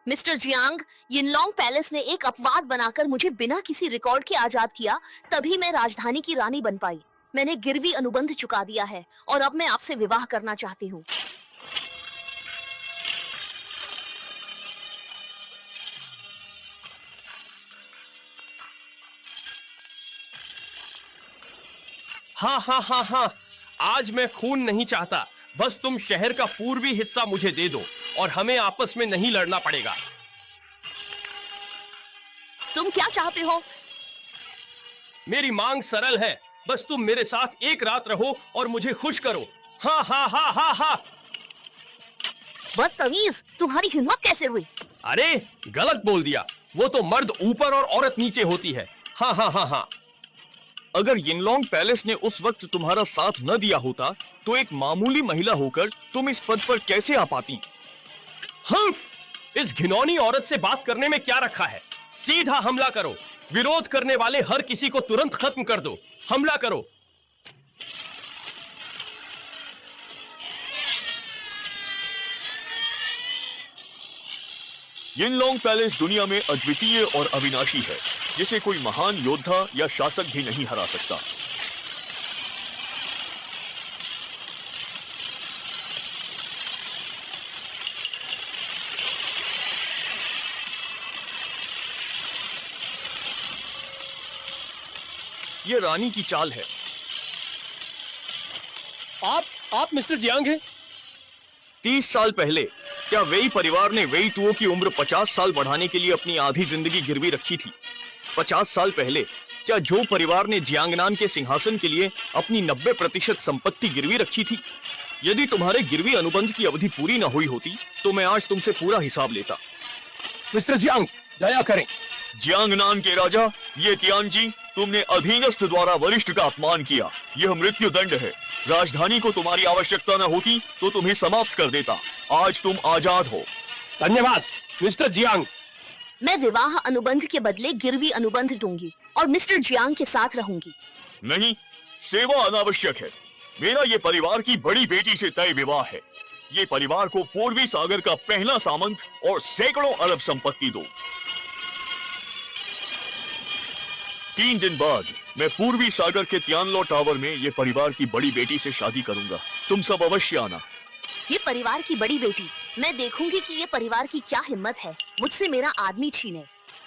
Mister Jiang, यिनलॉन्ग palace ने एक अपवाद बनाकर मुझे बिना किसी रिकॉर्ड के आजाद किया, तभी मैं राजधानी की रानी बन पाई। मैंने गिरवी अनुबंध चुका दिया है और अब मैं आपसे विवाह करना चाहती हूँ। हाँ हाँ हाँ हाँ, आज मैं खून नहीं चाहता। बस तुम शहर का पूर्वी हिस्सा मुझे दे दो और हमें आपस में नहीं लड़ना पड़ेगा। तुम क्या चाहते हो? मेरी मांग सरल है, बस तुम मेरे साथ एक रात रहो और मुझे खुश करो। हाँ हाँ हाँ हाँ हाँ। बदतमीज, तुम्हारी हिम्मत कैसे हुई? अरे गलत बोल दिया, वो तो मर्द ऊपर और औरत नीचे होती है। हाँ हाँ हाँ हाँ। अगर यिनलॉन्ग पैलेस ने उस वक्त तुम्हारा साथ न दिया होता तो एक मामूली महिला होकर तुम इस पद पर कैसे आ पाती? हम्फ, इस घिनौनी औरत से बात करने में क्या रखा है? सीधा हमला करो। विरोध करने वाले हर किसी को तुरंत खत्म कर दो। हमला करो। यिनलॉन्ग पैलेस दुनिया में अद्वितीय और अविनाशी है, जिसे कोई महान योद्धा या शासक भी नहीं हरा सकता। यह रानी की चाल है। आप मिस्टर जियांग हैं? 30 साल पहले क्या वेई परिवार ने वेई तुओ की उम्र 50 साल बढ़ाने के लिए अपनी आधी जिंदगी गिरवी रखी थी? 50 साल पहले क्या जो परिवार ने जियांगनान के सिंहासन के लिए अपनी 90% संपत्ति गिरवी रखी थी? यदि तुम्हारे गिरवी अनुबंध की अवधि पूरी न हुई होती तो मैं आज तुमसे पूरा हिसाब लेता। मिस्टर जियांग, दया करें। जियांगनान के राजा, ये तियानजी, तुमने अधीनस्थ द्वारा वरिष्ठ का अपमान किया। यह मृत्यु दंड है। राजधानी को तुम्हारी आवश्यकता न होती तो तुम्हें समाप्त कर देता। आज तुम आजाद हो। धन्यवाद मिस्टर जियांग। मैं विवाह अनुबंध के बदले गिरवी अनुबंध दूंगी और मिस्टर जियांग के साथ रहूंगी। नहीं, सेवा अनावश्यक है। मेरा ये परिवार की बड़ी बेटी से तय विवाह है। ये परिवार को पूर्वी सागर का पहला सामंत और सैकड़ों अरब संपत्ति दो। 3 दिन बाद मैं पूर्वी सागर के तियानलो टावर में ये परिवार की बड़ी बेटी से शादी करूंगा। तुम सब अवश्य आना। ये परिवार की बड़ी बेटी, मैं देखूंगी कि ये परिवार की क्या हिम्मत है मुझसे मेरा आदमी छीने।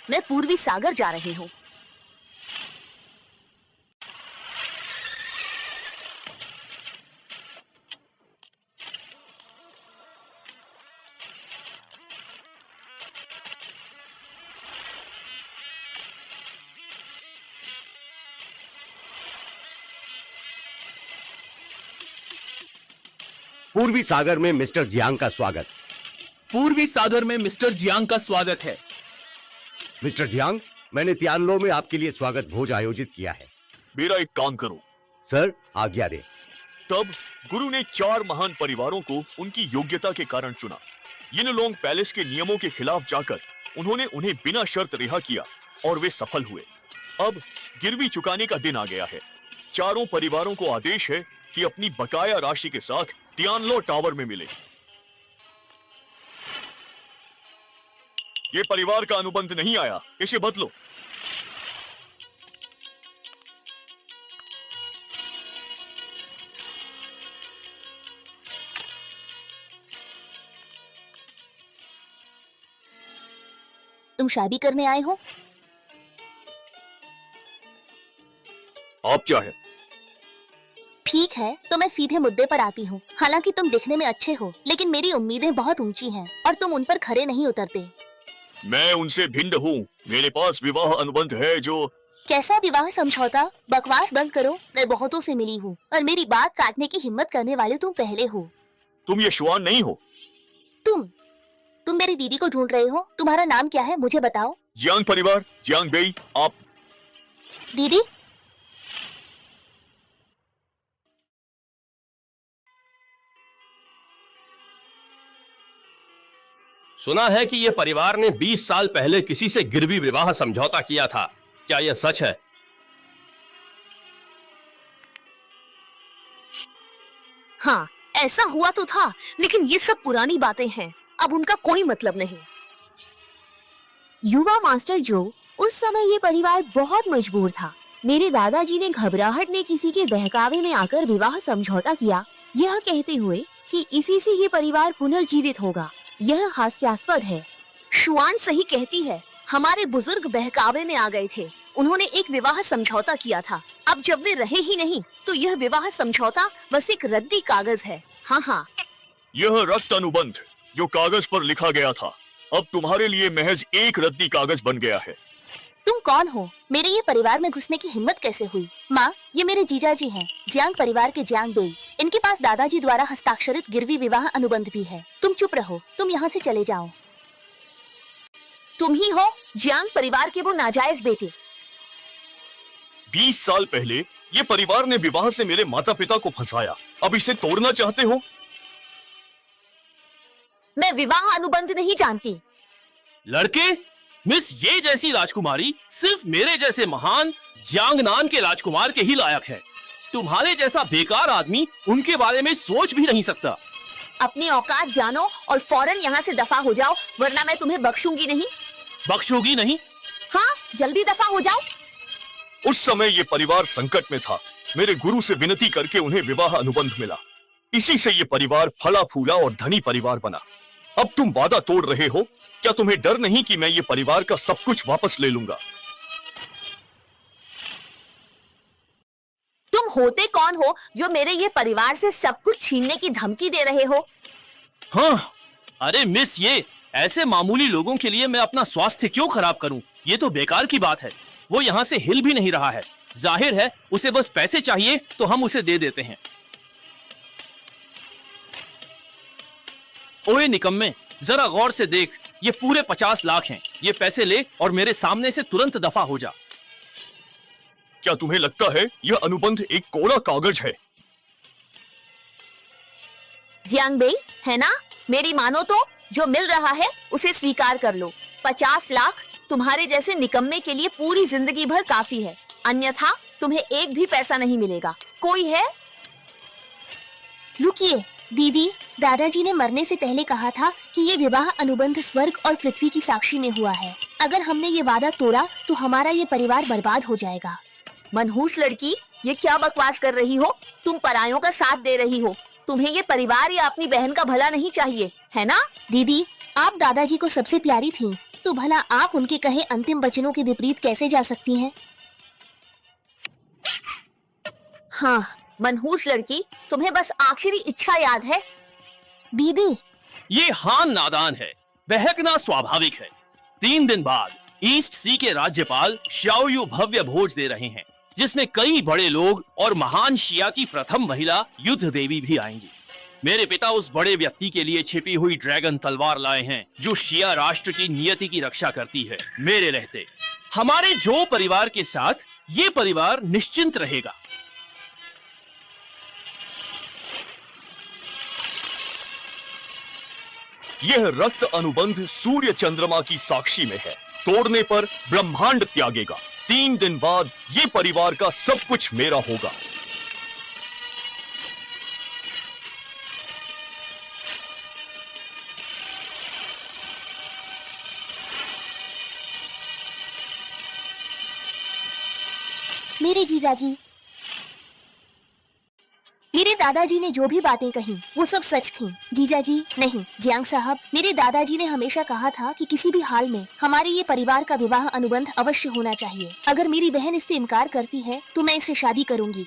मैं पूर्वी सागर जा रही हूँ। पूर्वी सागर में मिस्टर जियांग का स्वागत। पूर्वी सागर में मिस्टर जियांग का स्वागत है। मिस्टर जियांग, मैंने तियानलो में आपके लिए स्वागत भोज आयोजित किया है। मेरा एक काम करो। सर, आज्ञा दे। तब गुरु ने 4 महान परिवारों को उनकी योग्यता के कारण चुना। यिनलॉन्ग पैलेस के नियमों के खिलाफ जाकर उन्होंने उन्हें बिना शर्त रिहा किया और वे सफल हुए। अब गिरवी चुकाने का दिन आ गया है। चारों परिवारों को आदेश है कि अपनी बकाया राशि के साथ तियानलो टावर में मिले। ये परिवार का अनुबंध नहीं आया, इसे बदलो। तुम शादी करने आए हो? आप क्या है? ठीक है, तो मैं सीधे मुद्दे पर आती हूँ। हालांकि तुम दिखने में अच्छे हो, लेकिन मेरी उम्मीदें बहुत ऊंची हैं और तुम उन पर खरे नहीं उतरते। मैं उनसे भिन्न हूँ। मेरे पास विवाह अनुबंध है जो... कैसा विवाह समझौता? बकवास बंद करो। मैं बहुतों से मिली हूँ और मेरी बात काटने की हिम्मत करने वाले तुम पहले हो। तुम ये श्वान नहीं हो। तुम मेरी दीदी को ढूंढ रहे हो। तुम्हारा नाम क्या है, मुझे बताओ। जियांग परिवार, जियांग बेई। आप... दीदी? सुना है कि यह परिवार ने 20 साल पहले किसी से गिरवी विवाह समझौता किया था। क्या यह सच है? हाँ, ऐसा हुआ तो था, लेकिन ये सब पुरानी बातें हैं। अब उनका कोई मतलब नहीं। युवा मास्टर जो, उस समय ये परिवार बहुत मजबूर था। मेरे दादाजी ने घबराहट में किसी के बहकावे में आकर विवाह समझौता किया, यह कहते हुए कि इसी से ये परिवार पुनर्जीवित होगा। यह हास्यास्पद है। शुआन सही कहती है, हमारे बुजुर्ग बहकावे में आ गए थे। उन्होंने एक विवाह समझौता किया था। अब जब वे रहे ही नहीं तो यह विवाह समझौता बस एक रद्दी कागज है। हाँ हाँ, यह रक्त अनुबंध जो कागज पर लिखा गया था, अब तुम्हारे लिए महज एक रद्दी कागज बन गया है। तुम कौन हो? मेरे ये परिवार में घुसने की हिम्मत कैसे हुई? माँ, ये मेरे जीजाजी हैं, जियांग परिवार के जियांग बेई। इनके पास दादाजी द्वारा हस्ताक्षरित गिरवी विवाह अनुबंध भी है। तुम चुप रहो, तुम यहाँ से चले जाओ। तुम ही हो जियांग परिवार के वो नाजायज बेटे। 20 साल पहले ये परिवार ने विवाह से मेरे माता पिता को फंसाया, अब इसे तोड़ना चाहते हो? मैं विवाह अनुबंध नहीं जानती। लड़के, मिस ये जैसी राजकुमारी सिर्फ मेरे जैसे महान जियांगनान के राजकुमार के ही लायक है। तुम्हारे जैसा बेकार आदमी उनके बारे में सोच भी नहीं सकता। अपनी औकात जानो और फौरन यहाँ से दफा हो जाओ, वरना मैं तुम्हें बख्शूंगी नहीं। बख्शोगी नहीं? हाँ, जल्दी दफा हो जाओ। उस समय ये परिवार संकट में था। मेरे गुरु से विनती करके उन्हें विवाह अनुबंध मिला। इसी से ये परिवार फला फूला और धनी परिवार बना। अब तुम वादा तोड़ रहे हो? क्या तुम्हें डर नहीं कि मैं ये परिवार का सब कुछ वापस ले लूंगा? तुम होते कौन हो जो मेरे ये परिवार से सब कुछ छीनने की धमकी दे रहे हो? हाँ, अरे मिस, ये ऐसे मामूली लोगों के लिए मैं अपना स्वास्थ्य क्यों खराब करूं? ये तो बेकार की बात है। वो यहाँ से हिल भी नहीं रहा है। जाहिर है उसे बस पैसे चाहिए तो हम उसे दे देते हैं। ओए निकम्मे, जरा गौर से देख, ये पूरे 50 लाख हैं। ये पैसे ले और मेरे सामने से तुरंत दफा हो जा। क्या तुम्हें लगता है यह अनुबंध एक कोरा कागज है? जियांग बेई, है ना? मेरी मानो तो जो मिल रहा है उसे स्वीकार कर लो। 50 लाख तुम्हारे जैसे निकम्मे के लिए पूरी जिंदगी भर काफी है, अन्यथा तुम्हें एक भी पैसा नहीं मिलेगा। कोई है? रुकिए दीदी, दादाजी ने मरने से पहले कहा था कि ये विवाह अनुबंध स्वर्ग और पृथ्वी की साक्षी में हुआ है। अगर हमने ये वादा तोड़ा तो हमारा ये परिवार बर्बाद हो जाएगा। मनहूस लड़की, ये क्या बकवास कर रही हो? तुम परायों का साथ दे रही हो। तुम्हें ये परिवार या अपनी बहन का भला नहीं चाहिए, है ना? दीदी, आप दादाजी को सबसे प्यारी थी, तो भला आप उनके कहे अंतिम वचनों के विपरीत कैसे जा सकती हैं? हाँ, मनहूस लड़की, तुम्हें बस आखिरी इच्छा याद है। दीदी, ये हान नादान है, बहकना स्वाभाविक है। 3 दिन बाद ईस्ट सी के राज्यपाल शाओयू भव्य भोज दे रहे हैं, जिसमें कई बड़े लोग और महान शिया की प्रथम महिला युद्ध देवी भी आएंगी। मेरे पिता उस बड़े व्यक्ति के लिए छिपी हुई ड्रैगन तलवार लाए हैं, जो शिया राष्ट्र की नियति की रक्षा करती है। मेरे रहते हमारे जो परिवार के साथ ये परिवार निश्चिंत रहेगा। यह रक्त अनुबंध सूर्य चंद्रमा की साक्षी में है। तोड़ने पर ब्रह्मांड त्यागेगा। 3 दिन बाद ये परिवार का सब कुछ मेरा होगा। मेरे जीजाजी, मेरे दादाजी ने जो भी बातें कही वो सब सच थी। जीजाजी नहीं, जियांग साहब, मेरे दादाजी ने हमेशा कहा था कि किसी भी हाल में हमारे ये परिवार का विवाह अनुबंध अवश्य होना चाहिए। अगर मेरी बहन इससे इनकार करती है तो मैं इससे शादी करूंगी।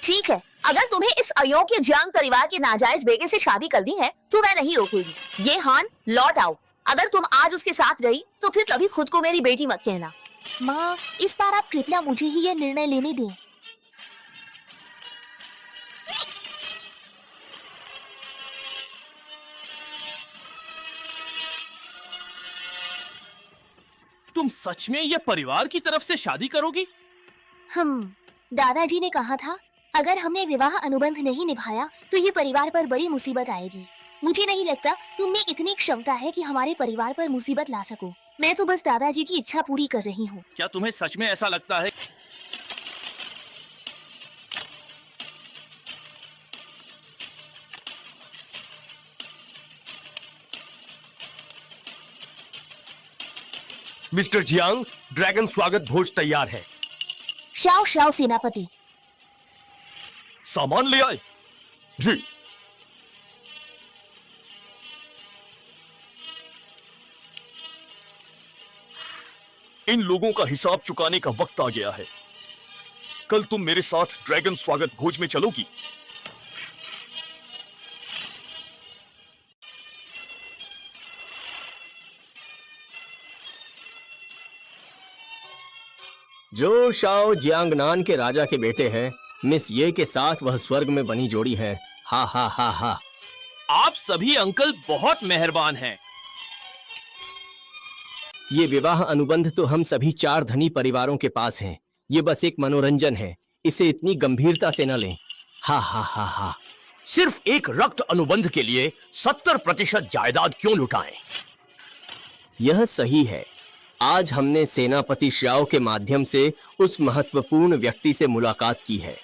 ठीक है, अगर तुम्हें इस अयोग्य जियांग परिवार के नाजायज बेटे से शादी करनी है तो मैं नहीं रोकूंगी। ये हान, लौट आओ। अगर तुम आज उसके साथ रही तो फिर कभी खुद को मेरी बेटी मत कहना। माँ, इस बार आप कृपया मुझे ही यह निर्णय लेने दें। तुम सच में ये परिवार की तरफ से शादी करोगी? दादाजी ने कहा था अगर हमने विवाह अनुबंध नहीं निभाया तो ये परिवार पर बड़ी मुसीबत आएगी। मुझे नहीं लगता तुम में इतनी क्षमता है कि हमारे परिवार पर मुसीबत ला सको। मैं तो बस दादाजी की इच्छा पूरी कर रही हूँ। क्या तुम्हें सच में ऐसा लगता है? मिस्टर जियांग, ड्रैगन स्वागत भोज तैयार है। शाओ शाओ सेनापति। सामान ले आए। जी। इन लोगों का हिसाब चुकाने का वक्त आ गया है। कल तुम मेरे साथ ड्रैगन स्वागत भोज में चलोगी? जो शाओ जियांगनान के राजा के बेटे हैं, मिस ये के साथ वह स्वर्ग में बनी जोड़ी है। हा हा हा हा। आप सभी अंकल बहुत मेहरबान हैं। ये विवाह अनुबंध तो हम सभी 4 धनी परिवारों के पास हैं। ये बस एक मनोरंजन है, इसे इतनी गंभीरता से न लें। हा हा हा हा। सिर्फ एक रक्त अनुबंध के लिए 70% जायदाद क्यों लुटाएं? यह सही है। आज हमने सेनापति श्याओ के माध्यम से उस महत्वपूर्ण व्यक्ति से मुलाकात की है।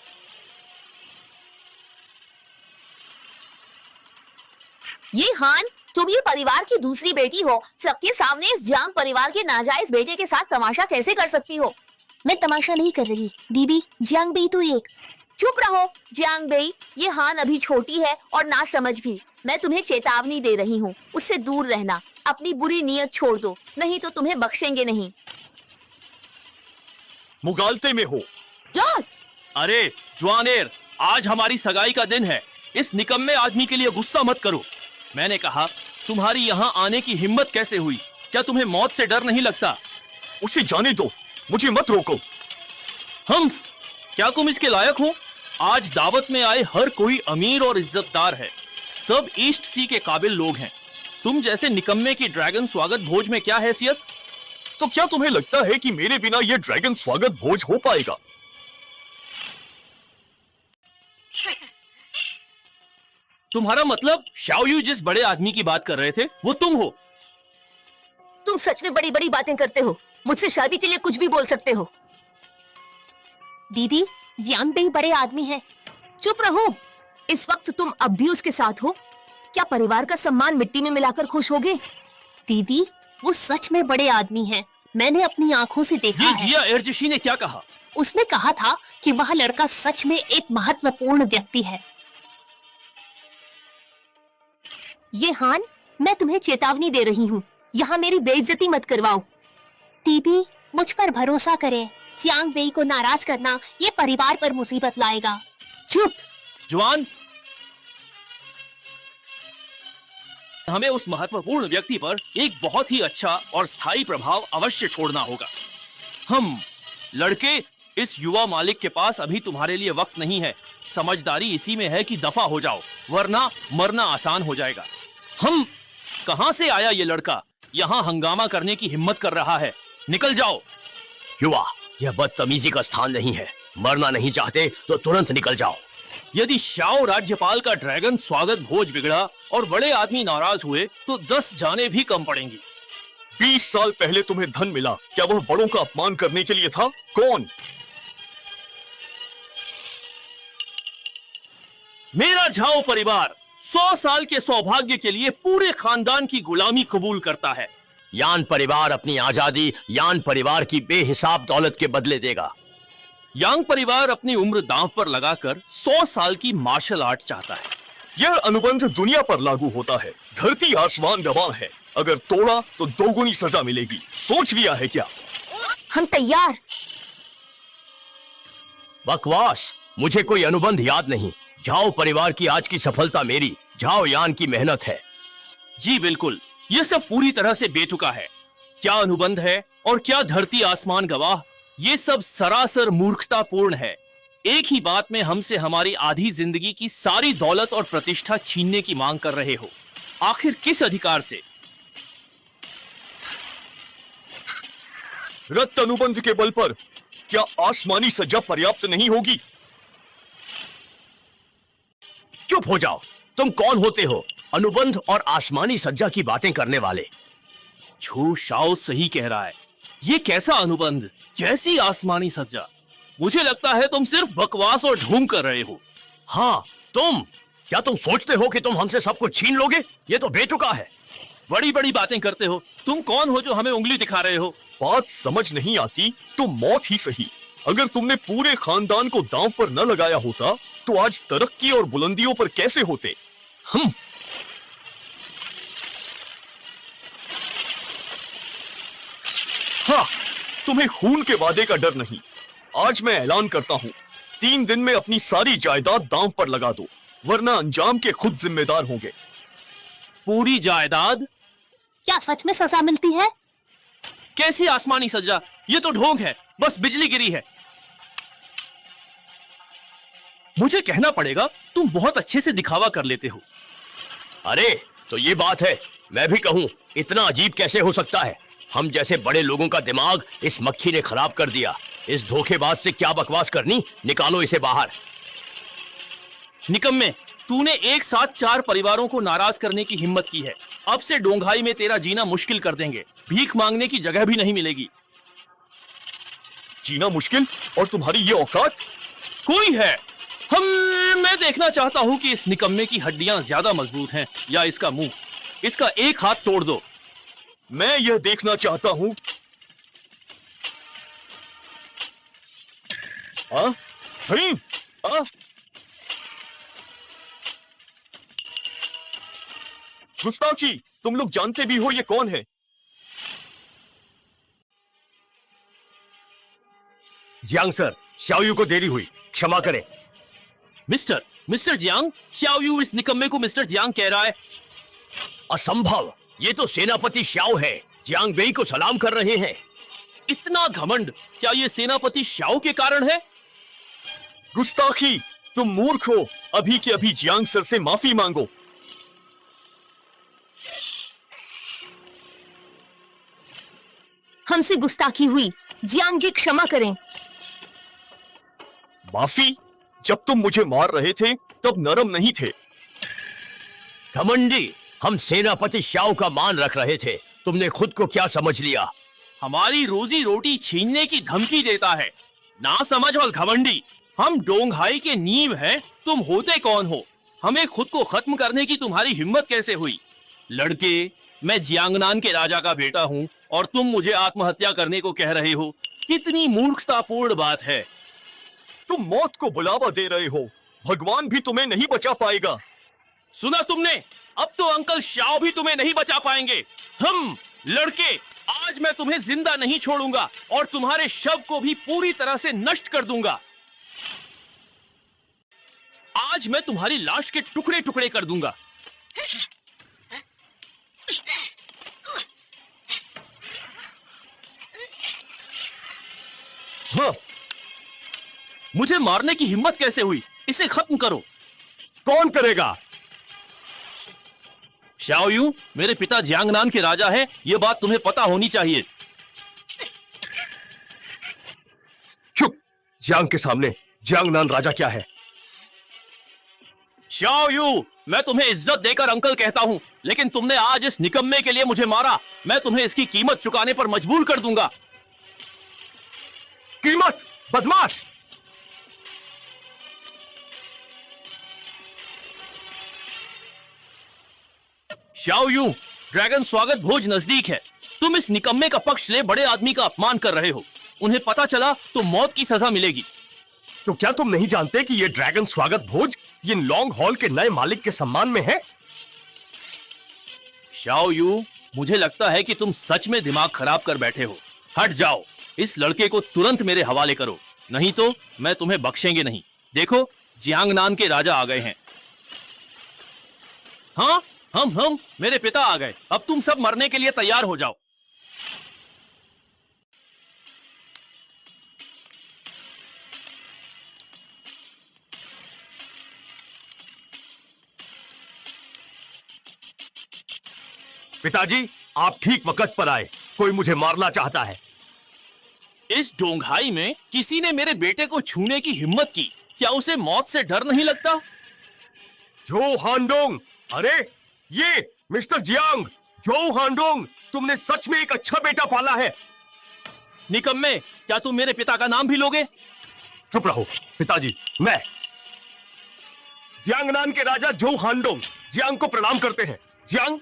ये हान, तुम ये परिवार की दूसरी बेटी हो, सबके सामने इस जियांग परिवार के नाजायज बेटे के साथ तमाशा कैसे कर सकती हो? मैं तमाशा नहीं कर रही दीदी। जियांग बेई तो एक। चुप रहो जियांग बेई, ये हान अभी छोटी है और ना समझ भी। मैं तुम्हें चेतावनी दे रही हूँ, उससे दूर रहना। अपनी बुरी नीयत छोड़ दो, नहीं तो तुम्हें बख्शेंगे नहीं। मुगालते में हो। यार! अरे जवानेर, आज हमारी सगाई का दिन है। इस निकम्मे आदमी के लिए गुस्सा मत करो। मैंने कहा, तुम्हारी यहाँ आने की हिम्मत कैसे हुई? क्या तुम्हें मौत से डर नहीं लगता? उसे जाने दो, मुझे मत रोको। हम्फ, क्या तुम इसके लायक हो? आज दावत में आए हर कोई अमीर और इज्जतदार है। सब ईस्ट सी के काबिल लोग हैं। तुम जैसे निकम्मे की ड्रैगन स्वागत भोज में क्या हैसियत? तो क्या तुम्हें लगता है कि मेरे बिना यह ड्रैगन स्वागत भोज हो पाएगा? तुम्हारा मतलब शाओयू जिस बड़े आदमी की बात कर रहे थे वो तुम हो? तुम सच में बड़ी बड़ी बातें करते हो। मुझसे शादी के लिए कुछ भी बोल सकते हो। दीदी, जियांग बेई बड़े आदमी हैं। चुप रहो। इस वक्त तुम अब भी उसके साथ हो? क्या परिवार का सम्मान मिट्टी में मिलाकर खुश होगे? दीदी, वो सच में बड़े आदमी हैं। मैंने अपनी आंखों से देखा ये है। जिया एरजशी ने क्या कहा? उसने कहा था कि वह लड़का सच में एक महत्वपूर्ण व्यक्ति है। ये हान, मैं तुम्हें चेतावनी दे रही हूँ, यहाँ मेरी बेइज्जती मत करवाओ। दीदी, मुझ पर भरोसा करें। जियांग बेई को नाराज करना ये परिवार पर मुसीबत लाएगा। चुप। जवान, हमें उस महत्वपूर्ण व्यक्ति पर एक बहुत ही अच्छा और स्थायी प्रभाव अवश्य छोड़ना होगा। हम लड़के, इस युवा मालिक के पास अभी तुम्हारे लिए वक्त नहीं है। समझदारी इसी में है कि दफा हो जाओ, वरना मरना आसान हो जाएगा। हम कहां से आया ये लड़का? यहाँ हंगामा करने की हिम्मत कर रहा है। निकल जाओ। युवा, यह बदतमीजी का स्थान नहीं है। मरना नहीं चाहते तो तुरंत निकल जाओ। यदि शाओ राज्यपाल का ड्रैगन स्वागत भोज बिगड़ा और बड़े आदमी नाराज हुए तो 10 जाने भी कम पड़ेंगी। 20 साल पहले तुम्हें धन मिला, क्या वह बड़ों का अपमान करने के लिए था? कौन? मेरा झाओ परिवार 100 साल के सौभाग्य के लिए पूरे खानदान की गुलामी कबूल करता है। यान परिवार अपनी आजादी यान परिवार की बेहिसाब दौलत के बदले देगा। यांग परिवार अपनी उम्र दांव पर लगाकर 100 साल की मार्शल आर्ट चाहता है। यह अनुबंध दुनिया पर लागू होता है। धरती आसमान गवाह है। अगर तोड़ा तो 2 गुनी सजा मिलेगी। सोच लिया है क्या? हम तैयार। बकवास, मुझे कोई अनुबंध याद नहीं। झाओ परिवार की आज की सफलता मेरी झाओ यान की मेहनत है। जी बिल्कुल, ये सब पूरी तरह से बेतुका है। क्या अनुबंध है और क्या धरती आसमान गवाह, ये सब सरासर मूर्खतापूर्ण है। एक ही बात में हमसे हमारी आधी जिंदगी की सारी दौलत और प्रतिष्ठा छीनने की मांग कर रहे हो। आखिर किस अधिकार से? रक्त अनुबंध के बल पर क्या आसमानी सजा पर्याप्त नहीं होगी? चुप हो जाओ। तुम कौन होते हो अनुबंध और आसमानी सज्जा की बातें करने वाले? छू शाओ सही कह रहा है। ये कैसा अनुबंध, कैसी आसमानी सज्जा? मुझे लगता है तुम सिर्फ बकवास और ढोंग कर रहे हो। हाँ, तुम क्या तुम सोचते हो कि तुम हमसे सब कुछ छीन लोगे? ये तो बेतुका है। बड़ी बड़ी बातें करते हो। तुम कौन हो जो हमें उंगली दिखा रहे हो? बात समझ नहीं आती तो मौत ही सही। अगर तुमने पूरे खानदान को दांव पर न लगाया होता तो आज तरक्की और बुलंदियों पर कैसे होते। हाँ, तुम्हें खून के वादे का डर नहीं। आज मैं ऐलान करता हूँ, 3 दिन में अपनी सारी जायदाद दांव पर लगा दो, वरना अंजाम के खुद जिम्मेदार होंगे। पूरी जायदाद? क्या सच में सजा मिलती है? कैसी आसमानी सजा? ये तो ढोंग है, बस बिजली गिरी है। मुझे कहना पड़ेगा, तुम बहुत अच्छे से दिखावा कर लेते हो। अरे तो ये बात है, मैं भी कहूँ इतना अजीब कैसे हो सकता है। हम जैसे बड़े लोगों का दिमाग इस मक्खी ने खराब कर दिया। इस धोखेबाज से क्या बकवास करनी, निकालो इसे बाहर। निकम्मे, तूने एक साथ 4 परिवारों को नाराज करने की हिम्मत की है। अब से डोंघाई में तेरा जीना मुश्किल कर देंगे। भीख मांगने की जगह भी नहीं मिलेगी। जीना मुश्किल और तुम्हारी ये औकात? कोई है? मैं देखना चाहता हूँ कि इस निकम्मे की हड्डियां ज्यादा मजबूत हैं या इसका मुंह। इसका एक हाथ तोड़ दो। मैं यह देखना चाहता हूँ। गुस्ताखी, तुम लोग जानते भी हो ये कौन है? जियांग सर, शाओयू को देरी हुई, क्षमा करें। मिस्टर जियांग, शाओयू इस निकम्मे को मिस्टर जियांग कह रहा है। असंभव, ये तो सेनापति श्याओ है। जियांग बेई को सलाम कर रहे हैं। इतना घमंड, क्या ये सेनापति शाओ के कारण है? गुस्ताखी, तुम मूर्ख हो। अभी के अभी जियांग सर से माफी मांगो। हमसे गुस्ताखी हुई, जियांग जी क्षमा करें। माफी? जब तुम मुझे मार रहे थे तब नरम नहीं थे। घमंडी, हम सेनापति श्याओ का मान रख रहे थे। तुमने खुद को क्या समझ लिया? हमारी रोजी रोटी छीनने की धमकी देता है। ना समझ और घमंडी, हम डोंघाई के नींव हैं। तुम होते कौन हो? हमें खुद को खत्म करने की तुम्हारी हिम्मत कैसे हुई? लड़के, मैं जियांगनान के राजा का बेटा हूँ और तुम मुझे आत्महत्या करने को कह रहे हो। कितनी मूर्खतापूर्ण बात है। तुम मौत को बुलावा दे रहे हो। भगवान भी तुम्हें नहीं बचा पाएगा। सुना तुमने? अब तो अंकल शाओ भी तुम्हें नहीं बचा पाएंगे। हम लड़के, आज मैं तुम्हें जिंदा नहीं छोड़ूंगा और तुम्हारे शव को भी पूरी तरह से नष्ट कर दूंगा। आज मैं तुम्हारी लाश के टुकड़े टुकड़े कर दूंगा। हाँ। मुझे मारने की हिम्मत कैसे हुई? इसे खत्म करो। कौन करेगा? शाओयू मेरे पिता जियांगनान के राजा हैं, यह बात तुम्हें पता होनी चाहिए। चुप! जियांग के सामने जियांगनान राजा क्या है? शाओयू, मैं तुम्हें इज्जत देकर अंकल कहता हूं, लेकिन तुमने आज इस निकम्मे के लिए मुझे मारा। मैं तुम्हें इसकी कीमत चुकाने पर मजबूर कर दूंगा। कीमत? बदमाश! शाओयू, ड्रैगन स्वागत भोज नजदीक है। तुम इस निकम्मे का पक्ष ले बड़े आदमी का अपमान कर रहे हो। उन्हें पता चला तो मौत की सजा मिलेगी। तो क्या तुम नहीं जानते कि ये ड्रैगन स्वागत भोज ये लॉन्ग हॉल के नए मालिक के सम्मान में है? शाओयू, मुझे लगता है कि तुम सच में दिमाग खराब कर बैठे हो। हट जाओ। इस लड़के को तुरंत मेरे हवाले करो, नहीं तो मैं तुम्हें बख्शेंगे नहीं। देखो, जियांगनान के राजा आ गए हैं। हाँ, हम मेरे पिता आ गए। अब तुम सब मरने के लिए तैयार हो जाओ। पिताजी, आप ठीक वक्त पर आए। कोई मुझे मारना चाहता है। इस डोंघाई में किसी ने मेरे बेटे को छूने की हिम्मत की। क्या उसे मौत से डर नहीं लगता? जो हांडोंग! अरे ये मिस्टर जियांग! जो हांडोंग, तुमने सच में एक अच्छा बेटा पाला है। निकम्मे, क्या तुम मेरे पिता का नाम भी लोगे? चुप रहो पिताजी। मैं जियांगनान के राजा जो हांडोंग जियांग को प्रणाम करते हैं। जियांग!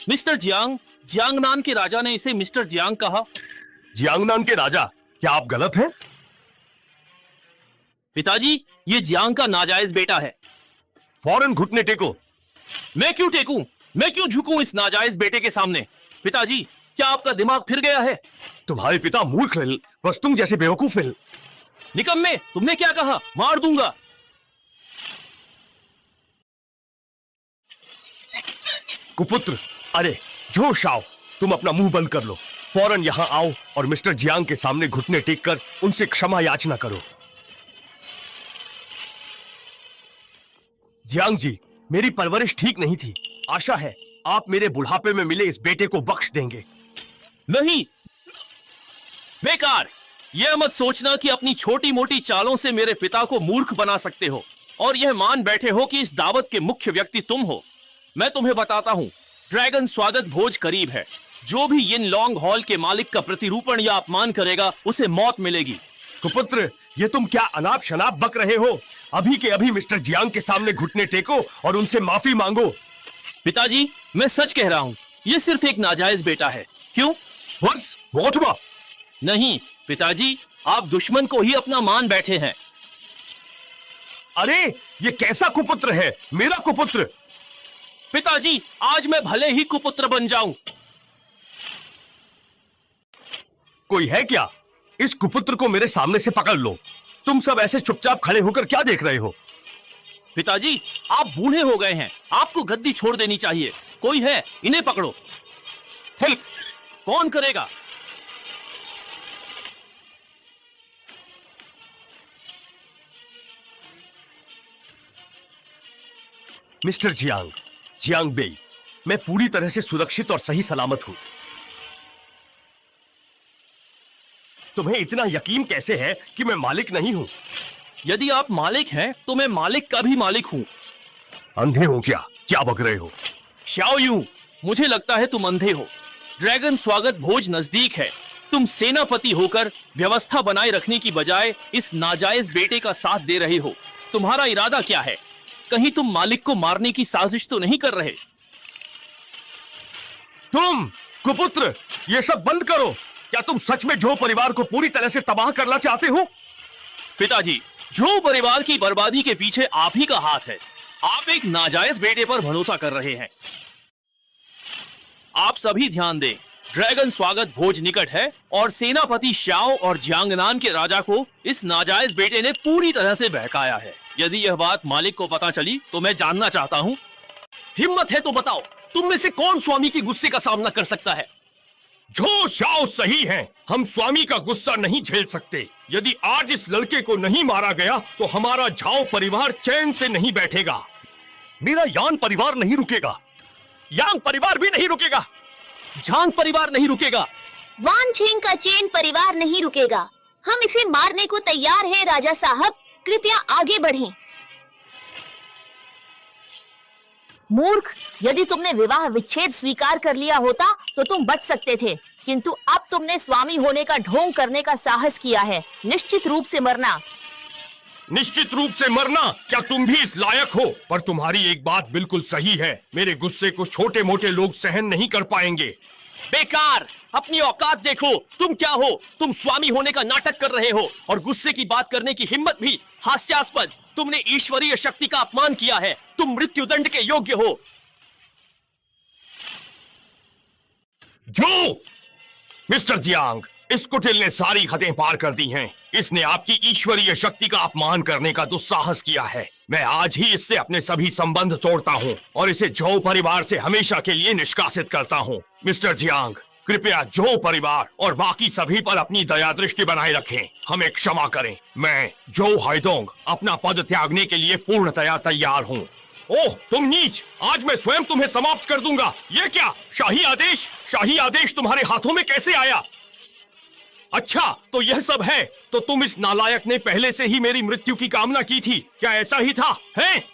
मिस्टर जियांग, जियांगनान के राजा ने इसे मिस्टर जियांग कहा। जियांगनान के राजा, क्या आप गलत हैं? पिताजी, ये जियांग का नाजायज बेटा है। फौरन घुटने टेको। मैं क्यों टेकूं? मैं क्यों झुकूं इस नाजायज बेटे के सामने? पिताजी, क्या आपका दिमाग फिर गया है? तुम्हारे पिता मूर्ख हैं, बस तुम जैसे बेवकूफ हैं। निकम्मे, तुमने क्या कहा? मार दूंगा। कुपुत्र, अरे जो शाओ, तुम अपना मुंह बंद कर लो। फौरन यहाँ आओ और मिस्टर जियांग के सामने घुटने टेक कर उनसे क्षमा याचना करो। जियांग जी, मेरी परवरिश ठीक नहीं थी। आशा है आप मेरे बुढ़ापे में मिले इस बेटे को बख्श देंगे। नहीं, बेकार। यह मत सोचना कि अपनी छोटी मोटी चालों से मेरे पिता को मूर्ख बना सकते हो और यह मान बैठे हो कि इस दावत के मुख्य व्यक्ति तुम हो। मैं तुम्हें बताता हूं, ड्रैगन स्वागत भोज करीब है। जो भी यिन लॉन्ग हॉल के मालिक का प्रतिरूपण या अपमान करेगा उसे मौत मिलेगी। कुपुत्र, ये तुम क्या अनाप शनाप बक रहे हो? अभी के अभी मिस्टर जियांग के सामने घुटने टेको और उनसे माफी मांगो। पिताजी, मैं सच कह रहा हूं, यह सिर्फ एक नाजायज बेटा है। क्यों? बस बहुत हुआ। नहीं पिताजी, आप दुश्मन को ही अपना मान बैठे हैं। अरे ये कैसा कुपुत्र है? मेरा कुपुत्र। पिताजी, आज मैं भले ही कुपुत्र बन जाऊं। कोई है क्या? इस कुपुत्र को मेरे सामने से पकड़ लो। तुम सब ऐसे चुपचाप खड़े होकर क्या देख रहे हो? पिताजी, आप बूढ़े हो गए हैं, आपको गद्दी छोड़ देनी चाहिए। कोई है, इन्हें पकड़ो। हेल्प! कौन करेगा? मिस्टर जियांग, जियांग बेई, मैं पूरी तरह से सुरक्षित और सही सलामत हूं। तुम्हें इतना यकीन कैसे है कि मैं मालिक नहीं हूं? यदि आप मालिक हैं, तो मैं मालिक का भी मालिक हूं। अंधे हो क्या? क्या बक रहे हो? शाओ यूं, मुझे लगता है तुम अंधे हो। ड्रैगन स्वागत भोज नजदीक है। तुम सेनापति होकर व्यवस्था बनाए रखने की बजाय इस नाजायज बेटे का साथ दे रहे हो। तुम्हारा इरादा क्या है? कहीं तुम मालिक को मारने की साजिश तो नहीं कर रहे? तुम कुपुत्र, ये सब बंद करो। क्या तुम सच में झो परिवार को पूरी तरह से तबाह करना चाहते हो? पिताजी, झो परिवार की बर्बादी के पीछे आप ही का हाथ है। आप एक नाजायज बेटे पर भरोसा कर रहे हैं। आप सभी ध्यान दें, ड्रैगन स्वागत भोज निकट है और सेनापति शाओ और जियांगनान के राजा को इस नाजायज बेटे ने पूरी तरह से बहकाया है। यदि यह बात मालिक को पता चली तो मैं जानना चाहता हूं। हिम्मत है तो बताओ, तुम में से कौन स्वामी के गुस्से का सामना कर सकता है? झो शाओ सही हैं। हम स्वामी का गुस्सा नहीं झेल सकते। यदि आज इस लड़के को नहीं मारा गया तो हमारा झाओ परिवार चैन से नहीं बैठेगा। मेरा यान परिवार नहीं रुकेगा। यांग परिवार भी नहीं रुकेगा। झांग परिवार नहीं रुकेगा। वान छेंग का चेन परिवार नहीं रुकेगा। हम इसे मारने को तैयार हैं राजा साहब, कृपया आगे बढ़ें। मूर्ख, यदि तुमने विवाह विच्छेद स्वीकार कर लिया होता तो तुम बच सकते थे, किंतु अब तुमने स्वामी होने का ढोंग करने का साहस किया है। निश्चित रूप से मरना। निश्चित रूप से मरना? क्या तुम भी इस लायक हो? पर तुम्हारी एक बात बिल्कुल सही है, मेरे गुस्से को छोटे मोटे लोग सहन नहीं कर पाएंगे। बेकार, अपनी औकात देखो। तुम क्या हो? तुम स्वामी होने का नाटक कर रहे हो और गुस्से की बात करने की हिम्मत भी हास्यास्पद। तुमने ईश्वरीय शक्ति का अपमान किया है। तुम मृत्युदंड के योग्य हो। जो मिस्टर जियांग, इस कुटिल ने सारी हदें पार कर दी हैं। इसने आपकी ईश्वरीय शक्ति का अपमान करने का दुस्साहस किया है। मैं आज ही इससे अपने सभी संबंध तोड़ता हूँ और इसे झो परिवार से हमेशा के लिए निष्कासित करता हूँ। मिस्टर जियांग, कृपया झो परिवार और बाकी सभी पर अपनी दया दृष्टि बनाए रखें। हमें क्षमा करें। मैं झो हाइडोंग अपना पद त्यागने के लिए पूर्णतया तैयार हूँ। ओह तुम नीच, आज मैं स्वयं तुम्हें समाप्त कर दूंगा। ये क्या? शाही आदेश? शाही आदेश तुम्हारे हाथों में कैसे आया? अच्छा, तो यह सब है। तो तुम इस नालायक ने पहले से ही मेरी मृत्यु की कामना की थी, क्या ऐसा ही था? हैं?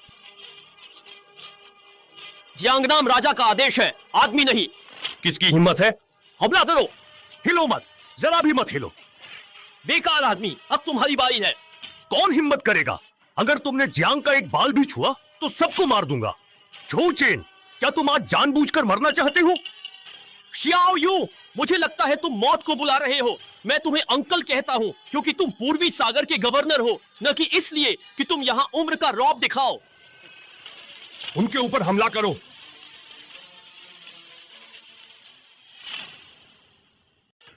जियांगनाम राजा का आदेश है, आदमी नहीं। किसकी हिम्मत है? हमला करो। हिलो मत, जरा भी मत हिलो। बेकार आदमी, अब तुम्हारी बारी है। कौन हिम्मत करेगा? अगर तुमने जियांग का एक बाल भी छुआ तो सबको मार दूंगा। झो चेन, क्या तुम आज जानबूझकर मरना चाहते हो? शियाओ यू, मुझे लगता है तुम मौत को बुला रहे हो। मैं तुम्हें अंकल कहता हूँ क्योंकि तुम पूर्वी सागर के गवर्नर हो, न कि इसलिए कि तुम यहाँ उम्र का रौब दिखाओ। उनके ऊपर हमला करो।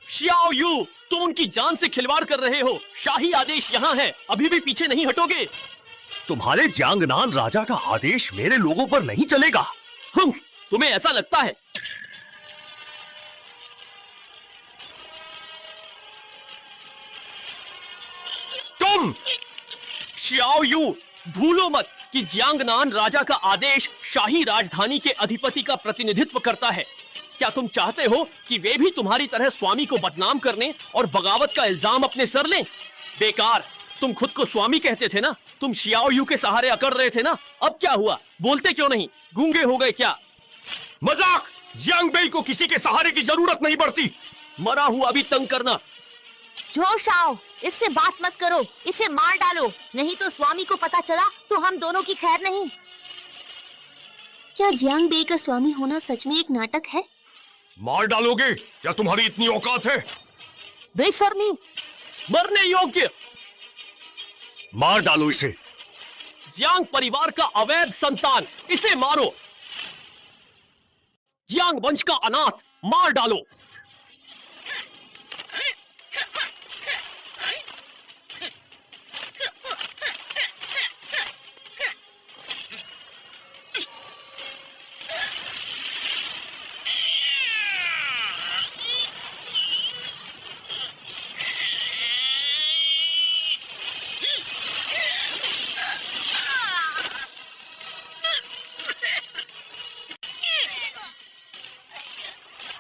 श्याओ यू, तुम उनकी जान से खिलवाड़ कर रहे हो। शाही आदेश यहाँ है, अभी भी पीछे नहीं हटोगे। तुम्हारे जियांगनान राजा का आदेश मेरे लोगों पर नहीं चलेगा। तुम्हें ऐसा लगता है? तुम श्याओ यू, भूलो मत कि जियांगनान राजा का आदेश शाही राजधानी के अधिपति का प्रतिनिधित्व करता है। क्या तुम चाहते हो कि वे भी तुम्हारी तरह स्वामी को बदनाम करने और बगावत का इल्जाम अपने सर लें? बेकार, तुम खुद को स्वामी कहते थे ना, तुम शियाओ यू के सहारे अकड़ रहे थे ना। अब क्या हुआ? बोलते क्यों नहीं? गूंगे हो गए क्या? मजाक! जियांग बेई को किसी के सहारे की जरूरत नहीं पड़ती। मरा हुआ भी तंग करना। जो शाओ, इससे बात मत करो, इसे मार डालो, नहीं तो स्वामी को पता चला तो हम दोनों की खैर नहीं। क्या जियांग बेई का स्वामी होना सच में एक नाटक है? मार डालोगे? क्या तुम्हारी इतनी औकात है? बेशर्मी! मरने योग्य! मार डालो इसे। जियांग परिवार का अवैध संतान, इसे मारो। जियांग वंश का अनाथ, मार डालो।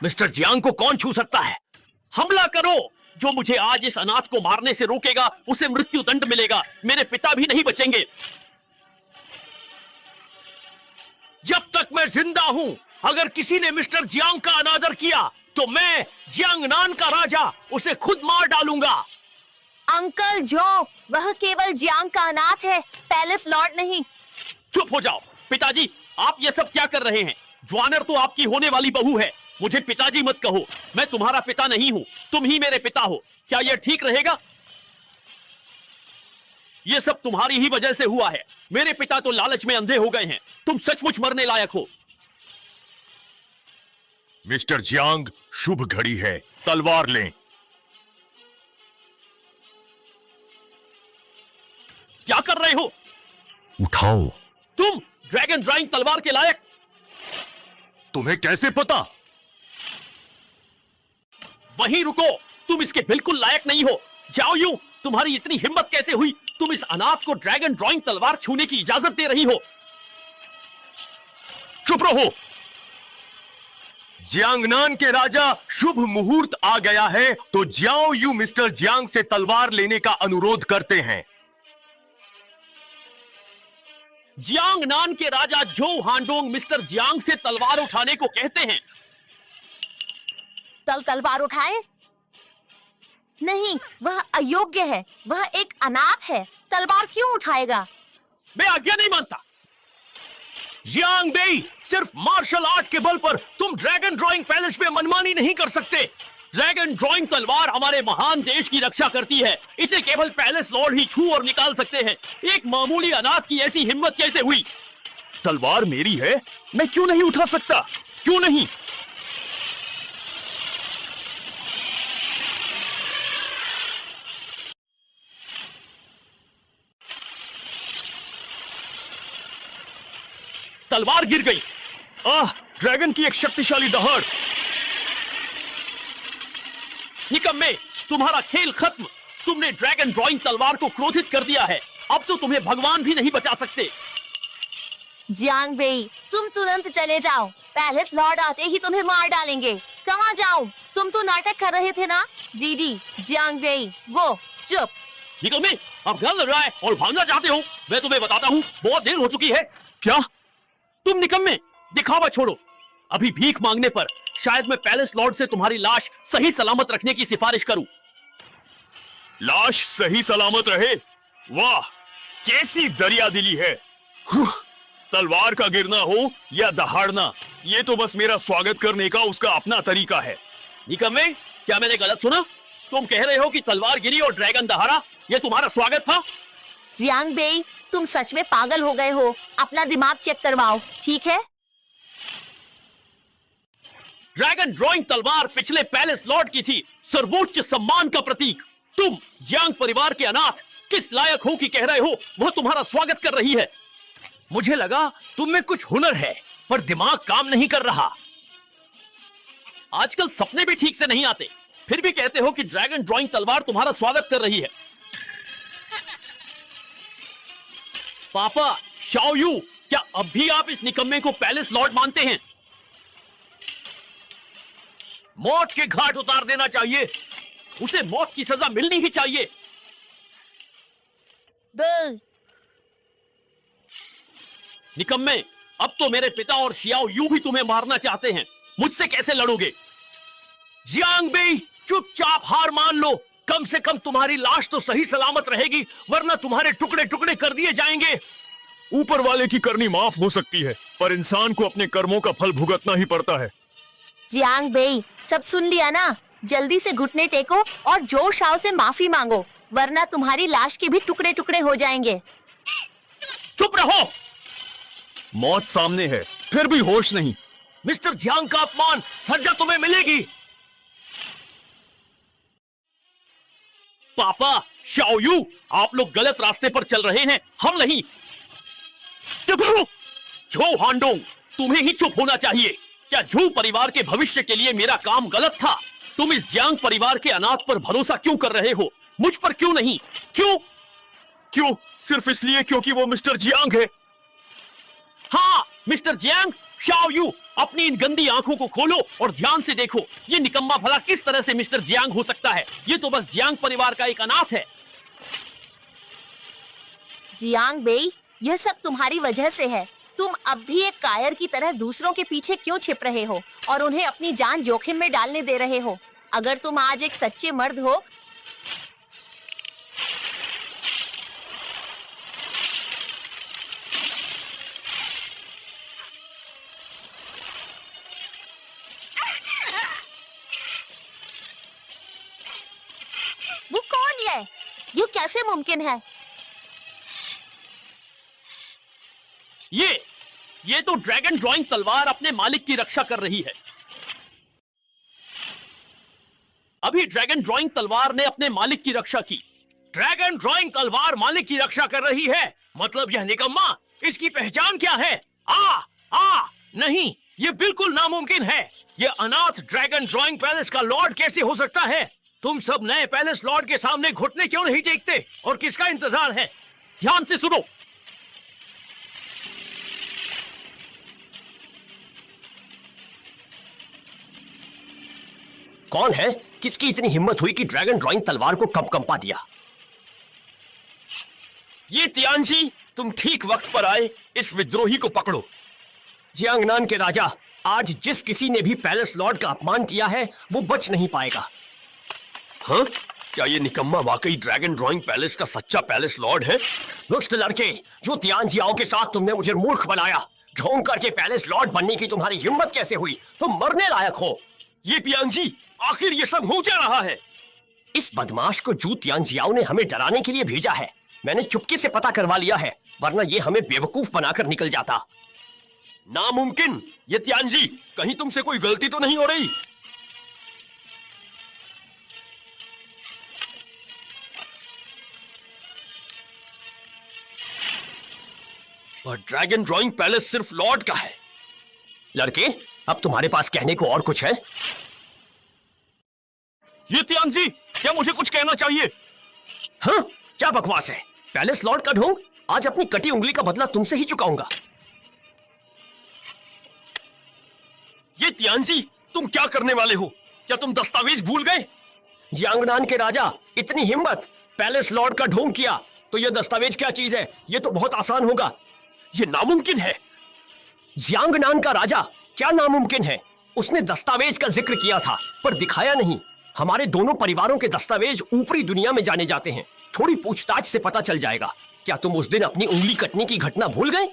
मिस्टर जियांग को कौन छू सकता है? हमला करो। जो मुझे आज इस अनाथ को मारने से रोकेगा उसे मृत्यु दंड मिलेगा। मेरे पिता भी नहीं बचेंगे। जब तक मैं जिंदा हूं, अगर किसी ने मिस्टर जियांग का अनादर किया तो मैं जियांगनान का राजा उसे खुद मार डालूंगा। अंकल जो, वह केवल जियांग का अनाथ है, पैलेस लॉर्ड नहीं। चुप हो जाओ। पिताजी, आप ये सब क्या कर रहे हैं? ज्वानर तो आपकी होने वाली बहू है। मुझे पिताजी मत कहो, मैं तुम्हारा पिता नहीं हूं, तुम ही मेरे पिता हो। क्या यह ठीक रहेगा? यह सब तुम्हारी ही वजह से हुआ है। मेरे पिता तो लालच में अंधे हो गए हैं। तुम सचमुच मरने लायक हो। मिस्टर जियांग, शुभ घड़ी है, तलवार लें। क्या कर रहे हो? उठाओ। तुम ड्रैगन ड्राइंग तलवार के लायक? तुम्हें कैसे पता? वहीं रुको, तुम इसके बिल्कुल लायक नहीं हो। जाओ यूं, तुम्हारी इतनी हिम्मत कैसे हुई? तुम इस अनाथ को ड्रैगन ड्राइंग तलवार छूने की इजाजत दे रही हो। चुप रहो। जियांगनान के राजा, शुभ मुहूर्त आ गया है तो जियाओ यू मिस्टर जियांग से तलवार लेने का अनुरोध करते हैं। जियांगनान के राजा जो हांडोंग मिस्टर जियांग से तलवार उठाने को कहते हैं। तलवार उठाए? नहीं, वह अयोग्य है, वह एक अनाथ है, तलवार क्यों उठाएगा? मैं आज्ञा नहीं मानता। जियांग बेई, सिर्फ मार्शल आर्ट के बल पर तुम ड्रैगन ड्राइंग पैलेस में मनमानी नहीं कर सकते। ड्रैगन ड्राइंग तलवार हमारे महान देश की रक्षा करती है। इसे केवल पैलेस लॉर्ड ही छू और निकाल सकते हैं। एक मामूली अनाथ की ऐसी हिम्मत कैसे हुई? तलवार मेरी है, मैं क्यों नहीं उठा सकता? क्यों नहीं? तलवार गिर गई। आह, ड्रैगन की एक शक्तिशाली दहाड़। निकम्मे, तुम्हारा खेल खत्म। तुमने ड्रैगन ड्राइंग तलवार को क्रोधित कर दिया है। अब तो तुम्हें भगवान भी नहीं बचा सकते। जियांग बेई, तुम तुरंत चले जाओ, पैलेस लॉर्ड आते ही तुम्हें मार डालेंगे। कहाँ जाओ? तुम तो नाटक कर रहे थे ना। दीदी, जियांग बेई, वो चुप। निकम्मे, अब घर लग रहा है और भागना चाहते हो। मैं तुम्हें बताता हूँ, बहुत देर हो चुकी है। क्या तुम निकम्मे दिखावा छोड़ो। अभी भीख मांगने पर शायद मैं पैलेस लॉर्ड से तुम्हारी लाश सही सलामत रखने की सिफारिश करूं। लाश सही सलामत रहे? वाह, कैसी दरियादिली है। तलवार का गिरना हो या दहाड़ना, ये तो बस मेरा स्वागत करने का उसका अपना तरीका है। निकम्मे, क्या मैंने गलत सुना? तुम कह रहे हो कि तलवार गिरी और ड्रैगन दहाड़ा, ये तुम्हारा स्वागत था? जियांग बेई, तुम सच में पागल हो गए हो। अपना दिमाग चेक करवाओ, ठीक है? ड्रैगन ड्राइंग तलवार पिछले पैलेस लॉर्ड की थी, सर्वोच्च सम्मान का प्रतीक। तुम जियांग परिवार के अनाथ किस लायक हो कि कह रहे हो वह तुम्हारा स्वागत कर रही है? मुझे लगा तुम में कुछ हुनर है, पर दिमाग काम नहीं कर रहा। आजकल सपने भी ठीक से नहीं आते, फिर भी कहते हो कि ड्रैगन ड्राइंग तलवार तुम्हारा स्वागत कर रही है। पापा, शाओयू, क्या अब भी आप इस निकम्मे को पैलेस लॉर्ड मानते हैं? मौत के घाट उतार देना चाहिए। उसे मौत की सजा मिलनी ही चाहिए। बिल, निकम्मे, अब तो मेरे पिता और शियाओ यू भी तुम्हें मारना चाहते हैं। मुझसे कैसे लड़ोगे? जियांग बेई, चुपचाप हार मान लो। कम से कम तुम्हारी लाश तो सही सलामत रहेगी, वरना तुम्हारे टुकड़े टुकड़े कर दिए जाएंगे। ऊपर वाले की करनी माफ हो सकती है, पर इंसान को अपने कर्मों का फल भुगतना ही पड़ता है। जियांग बेई, सब सुन लिया ना? जल्दी से घुटने टेको और जोर शाओ से माफी मांगो, वरना तुम्हारी लाश के भी टुकड़े टुकड़े हो जाएंगे। चुप रहो। मौत सामने है, फिर भी होश नहीं। मिस्टर जियांग का अपमान सजा तुम्हें मिलेगी। पापा, शाओयू, आप लोग गलत रास्ते पर चल रहे हैं, हम नहीं। चुप रहो। झो हांडोंग, तुम्हें ही चुप होना चाहिए। क्या झू परिवार के भविष्य के लिए मेरा काम गलत था? तुम इस जियांग परिवार के अनाथ पर भरोसा क्यों कर रहे हो? मुझ पर क्यों नहीं? क्यों? सिर्फ इसलिए क्योंकि वो मिस्टर जियांग है। हाँ, मिस्टर जियांग। शाओयू, अपनी इन गंदी आंखों को खोलो और ध्यान से देखो। ये निकम्मा भला किस तरह से मिस्टर जियांग हो सकता है? ये तो बस जियांग परिवार का एक अनाथ है। जियांग बेई, यह सब तुम्हारी वजह से है। तुम अब भी एक कायर की तरह दूसरों के पीछे क्यों छिप रहे हो और उन्हें अपनी जान जोखिम में डालने दे रहे हो? अगर तुम आज एक सच्चे मर्द हो वो कौन है? ये कैसे मुमकिन है? ये तो ड्रैगन ड्राइंग तलवार अपने मालिक की रक्षा कर रही है। अभी ड्रैगन ड्राइंग तलवार ने अपने मालिक की रक्षा की। ड्रैगन ड्राइंग तलवार मालिक की रक्षा कर रही है, मतलब यह निकम्मा, इसकी पहचान क्या है? नहीं, ये बिल्कुल नामुमकिन है। ये अनाथ ड्रैगन ड्राइंग पैलेस का लॉर्ड कैसे हो सकता है? तुम सब नए पैलेस लॉर्ड के सामने घुटने क्यों नहीं टेकते और किसका इंतजार है? ध्यान से सुनो। कौन है? किसकी इतनी हिम्मत हुई कि ड्रैगन ड्राइंग तलवार को कंपा दिया? ये तियानजी, तुम ठीक वक्त पर आए। इस विद्रोही को पकड़ो। जियांगनान के राजा, आज जिस किसी ने भी पैलेस लॉर्ड का अपमान किया है वो बच नहीं पाएगा। हाँ? क्या ये निकम्मा वाकई ड्रैगन ड्राइंग पैलेस का सच्चा पैलेस लॉर्ड है? दुष्ट लड़के, जो तियानजियाओं के साथ तुमने मुझे मूर्ख बनाया, ढोंग करके पैलेस लॉर्ड बनने की तुम्हारी हिम्मत कैसे हुई? तुम मरने लायक हो। ये तियानजी, आखिर ये सब हो क्या रहा है? इस बदमाश को जू तियानजियाओं ने हमें डराने के लिए भेजा है। मैंने चुपके से पता करवा लिया है, वरना ये हमें बेवकूफ बनाकर निकल जाता। नामुमकिन। ये तियानजी, कहीं तुमसे कोई गलती तो नहीं हो रही? और ड्रैगन ड्राइंग पैलेस सिर्फ लॉर्ड का है। लड़के, अब तुम्हारे पास कहने को और कुछ है? ये तियानजी, क्या मुझे कुछ कहना चाहिए? हाँ, क्या बकवास है? पैलेस लॉर्ड का ढोंग? आज अपनी कटी उंगली का बदला तुमसे ही चुकाऊंगा। ये तियानजी, तुम क्या करने वाले हो? क्या तुम दस्तावेज भूल गए? जियांगनान के राजा, इतनी हिम्मत! पैलेस लॉर्ड का ढोंग किया तो यह दस्तावेज क्या चीज है? यह तो बहुत आसान होगा। ये नामुमकिन है। जियांगनान का राजा, क्या नामुमकिन है? उसने दस्तावेज का जिक्र किया था पर दिखाया नहीं। हमारे दोनों परिवारों के दस्तावेज ऊपरी दुनिया में जाने जाते हैं। थोड़ी पूछताछ से पता चल जाएगा। क्या तुम उस दिन अपनी उंगली कटने की घटना भूल गए?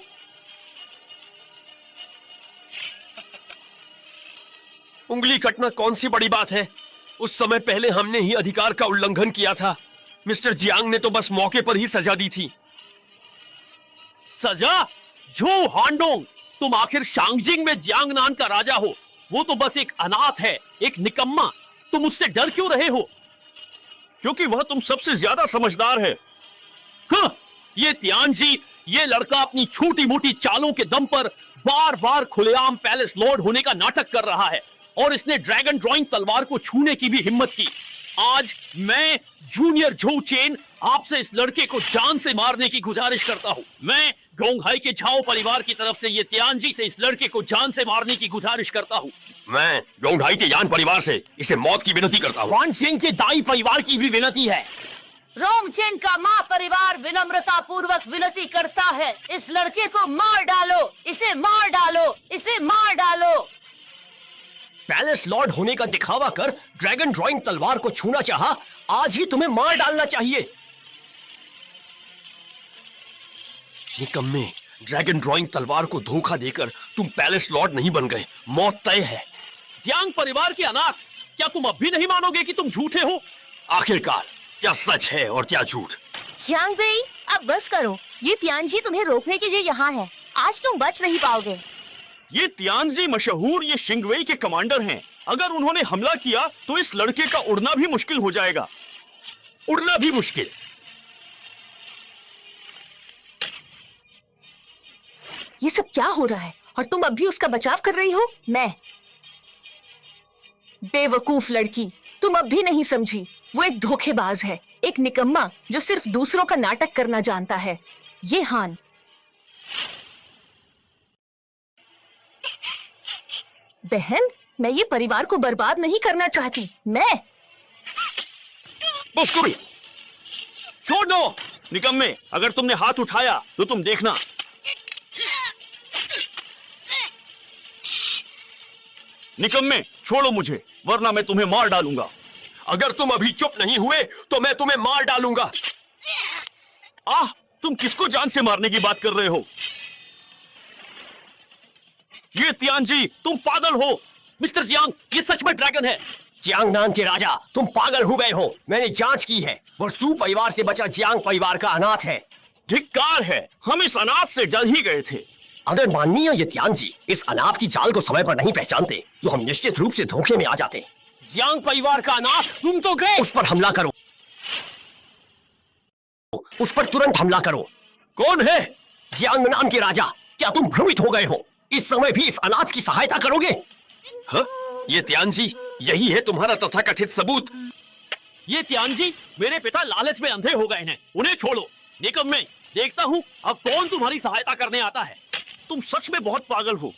उंगली कटना कौन सी बड़ी बात है? उस समय पहले हमने ही अधिकार का उल्लंघन किया था। मिस्टर जियांग ने तो बस मौके पर ही सजा दी थी। सजा? झू हांडोंग, तुम आखिर शांगजिंग में जियांगनान का राजा हो। वो तो बस एक अनाथ है, एक निकम्मा। तुम उससे डर क्यों रहे हो? क्योंकि वह तुम सबसे ज्यादा समझदार है। हाँ, ये तियानजी, ये लड़का अपनी छोटी मोटी चालों के दम पर बार बार खुलेआम पैलेस लॉर्ड होने का नाटक कर रहा है, और इसने ड्रैगन ड्राइंग तलवार को छूने की भी हिम्मत की। आज मैं जूनियर झो चेन आपसे इस लड़के को जान से मारने की गुजारिश करता हूँ। मैं डोंगहाई के झाओ परिवार की तरफ से ये तियानजी से इस लड़के को जान से मारने की गुजारिश करता हूँ। मैं डोंगढाई के यान परिवार से इसे मौत की विनती करता हूँ। वान सिंह के दाई परिवार की भी विनती है। रोंगचेन का माँ परिवार विनम्रता पूर्वक विनती करता है, इस लड़के को मार डालो, इसे मार डालो, इसे मार डालो। पैलेस लॉर्ड होने का दिखावा कर ड्रैगन ड्राइंग तलवार को छूना चाहा, आज ही तुम्हें मार डालना चाहिए। निकम्मे, ड्रैगन ड्राइंग तलवार को धोखा देकर तुम पैलेस लॉर्ड नहीं बन गए। मौत तय है। जियांग परिवार के अनाथ, क्या तुम अब भी नहीं मानोगे कि तुम झूठे हो? आखिरकार क्या सच है और क्या झूठ? यांग बेई, अब बस करो। ये तियानजी तुम्हें रोकने के लिए यहाँ है। आज तुम बच नहीं पाओगे। ये तियानजी मशहूर ये शिंगवेई के कमांडर हैं। अगर उन्होंने हमला किया तो इस लड़के का उड़ना भी मुश्किल हो जाएगा। उड़ना भी मुश्किल? ये सब क्या हो रहा है और तुम अब भी उसका बचाव कर रही हो? मैं बेवकूफ लड़की, तुम अब भी नहीं समझी। वो एक धोखेबाज है, एक निकम्मा जो सिर्फ दूसरों का नाटक करना जानता है। ये हान। बहन, मैं ये परिवार को बर्बाद नहीं करना चाहती। मैं मुस्कुरी छोड़ दो। निकम्मे, अगर तुमने हाथ उठाया तो तुम देखना। निकम्मे, छोड़ो मुझे, वरना मैं तुम्हें मार डालूंगा। अगर तुम अभी चुप नहीं हुए तो मैं तुम्हें मार डालूंगा। आह, तुम किसको जान से मारने की बात कर रहे हो? ये तियानजी, तुम पागल हो। मिस्टर जियांग, ये सच में ड्रैगन है। जियांगनान के राजा, तुम पागल हो गए हो। मैंने जांच की है, वो सू परिवार से बचा जियांग परिवार का अनाथ है। धिक्कार है, हम इस अनाथ से जल ही गए थे। अगर माननीय ये तियानजी इस अनाथ की चाल को समय पर नहीं पहचानते तो हम निश्चित रूप से धोखे में आ जाते। जियांग परिवार का अनाथ, तुम तो गए। उस पर हमला करो, उस पर तुरंत हमला करो। कौन है? जियांगनान के राजा, क्या तुम भ्रमित हो गए हो? इस समय भी इस अनाथ की सहायता करोगे? हाँ? ये तियानजी, यही है तुम्हारा तथाकथित सबूत? ये तियानजी मेरे पिता लालच में अंधे हो गए हैं, उन्हें छोड़ो। निकम्मे, देखता हूँ अब कौन तुम्हारी सहायता करने आता है। तुम सच में बहुत पागल हो।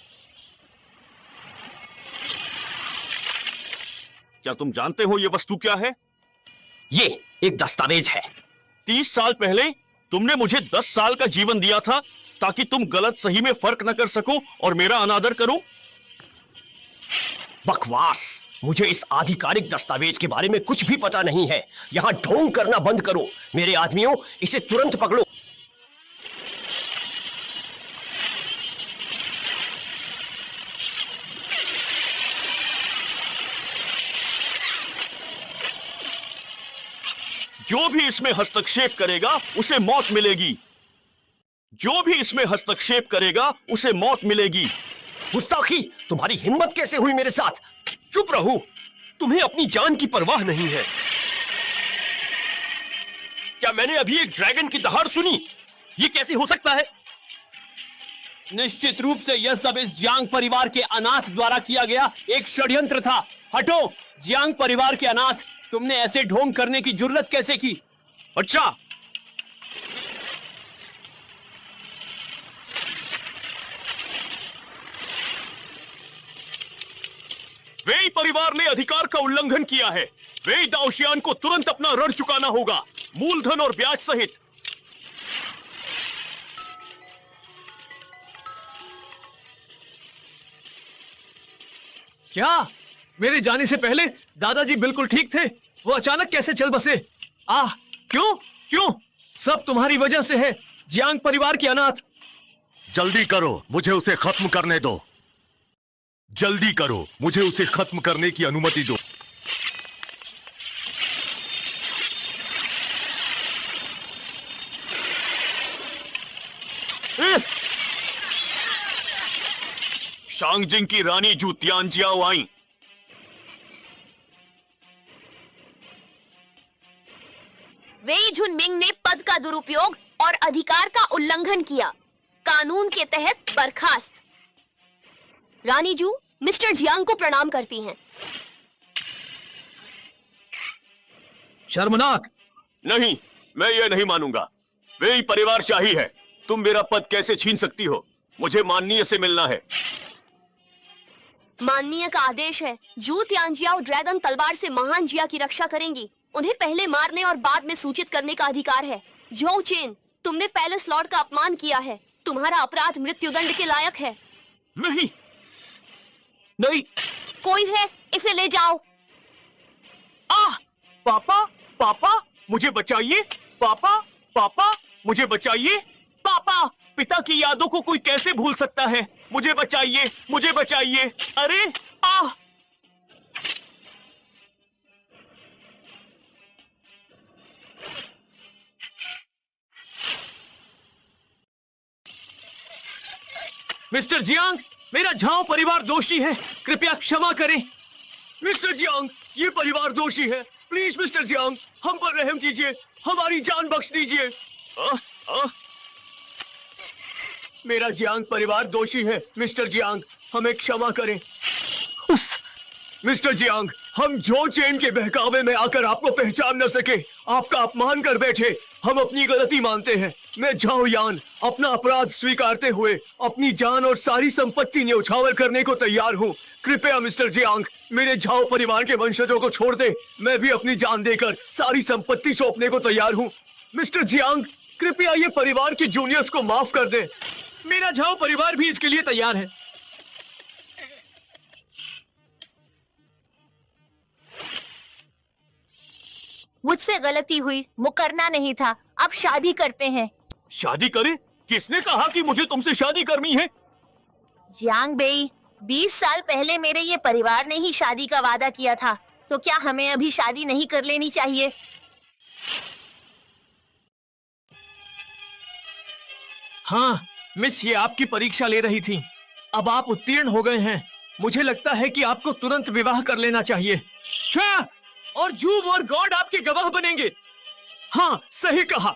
क्या तुम जानते हो ये वस्तु क्या है? ये एक दस्तावेज है। 30 साल पहले तुमने मुझे 10 साल का जीवन दिया था ताकि तुम गलत सही में फर्क न कर सको और मेरा अनादर करो। बकवास, मुझे इस आधिकारिक दस्तावेज के बारे में कुछ भी पता नहीं है। यहाँ ढोंग करना बंद करो। मेरे आदमियों, इसे तुरंत पकड़ो। जो भी इसमें हस्तक्षेप करेगा उसे मौत मिलेगी। जो भी इसमें हस्तक्षेप करेगा उसे मौत मिलेगी। गुस्ताखी, तुम्हारी हिम्मत कैसे हुई मेरे साथ? चुप रहो, तुम्हें अपनी जान की परवाह नहीं है। क्या मैंने अभी एक ड्रैगन की दहाड़ सुनी? ये कैसे हो सकता है? निश्चित रूप से यह सब इस जियांग परिवार के अनाथ द्वारा किया गया एक षड्यंत्र था। हटो, जियांग परिवार के अनाथ, तुमने ऐसे ढोंग करने की जुर्रत कैसे की? अच्छा, वेई परिवार ने अधिकार का उल्लंघन किया है। वेई दाओशियान को तुरंत अपना ऋण चुकाना होगा, मूलधन और ब्याज सहित। क्या मेरे जाने से पहले दादाजी बिल्कुल ठीक थे? वो अचानक कैसे चल बसे? आह, क्यों क्यों? सब तुम्हारी वजह से है, जियांग परिवार के अनाथ। जल्दी करो, मुझे उसे खत्म करने दो। जल्दी करो, मुझे उसे खत्म करने की अनुमति दो। शांगजिंग की रानी जू तियानजियाओ आई। वेई झुनमिंग ने पद का दुरुपयोग और अधिकार का उल्लंघन किया। कानून के तहत बर्खास्त। रानी जू मिस्टर जियांग को प्रणाम करती हैं। शर्मनाक। नहीं, मैं ये नहीं मानूंगा। वेई परिवारशाही है। तुम मेरा पद कैसे छीन सकती हो? मुझे माननीय से मिलना है। माननीय का आदेश है। जू तियानजियाओ ड्रैगन तलवार से महान जिया की रक्षा करेंगी। उन्हें पहले मारने और बाद में सूचित करने का अधिकार है। झोउ चेन, तुमने पैलेस लॉर्ड का अपमान किया है। तुम्हारा अपराध मृत्युदंड के लायक है। नहीं, नहीं। कोई है, इसे ले जाओ। पापा, पापा, मुझे बचाइए। पापा, पापा, मुझे बचाइए। पापा, पिता की यादों को कोई कैसे भूल सकता है? मुझे बचाइए, मुझे बचाइए। अरे मिस्टर जियांग, मेरा झाओ परिवार दोषी है, कृपया क्षमा करें। मिस्टर जियांग, ये परिवार दोषी है। प्लीज मिस्टर जियांग, हम पर रहम कीजिए, हमारी जान बख्श दीजिए। मेरा जियांग परिवार दोषी है। मिस्टर जियांग, हमें क्षमा करें। मिस्टर जियांग, हम झोउ चेन के बहकावे में आकर आपको पहचान न सके, आपका अपमान कर बैठे। हम अपनी गलती मानते हैं। मैं झाओ यान अपना अपराध स्वीकारते हुए अपनी जान और सारी संपत्ति न्यौछावर करने को तैयार हूँ। कृपया मिस्टर जियांग, मेरे झाओ परिवार के वंशजों को छोड़ दे। मैं भी अपनी जान देकर सारी संपत्ति सौंपने को तैयार हूँ। मिस्टर जियांग, कृपया ये परिवार के जूनियर्स को माफ कर दें। मेरा झाओ परिवार भी इसके लिए तैयार है। मुझसे गलती हुई, मुकरना नहीं था। अब शादी करते हैं। शादी करें? किसने कहा कि मुझे तुमसे शादी करनी है? जियांग बेई, 20 साल पहले मेरे ये परिवार ने ही शादी का वादा किया था, तो क्या हमें अभी शादी नहीं कर लेनी चाहिए? हाँ मिस, ये आपकी परीक्षा ले रही थी। अब आप उत्तीर्ण हो गए हैं। मुझे लगता है कि आपको तुरंत विवाह कर लेना चाहिए। क्या? और जू और गॉड आपके गवाह बनेंगे। हाँ, सही कहा।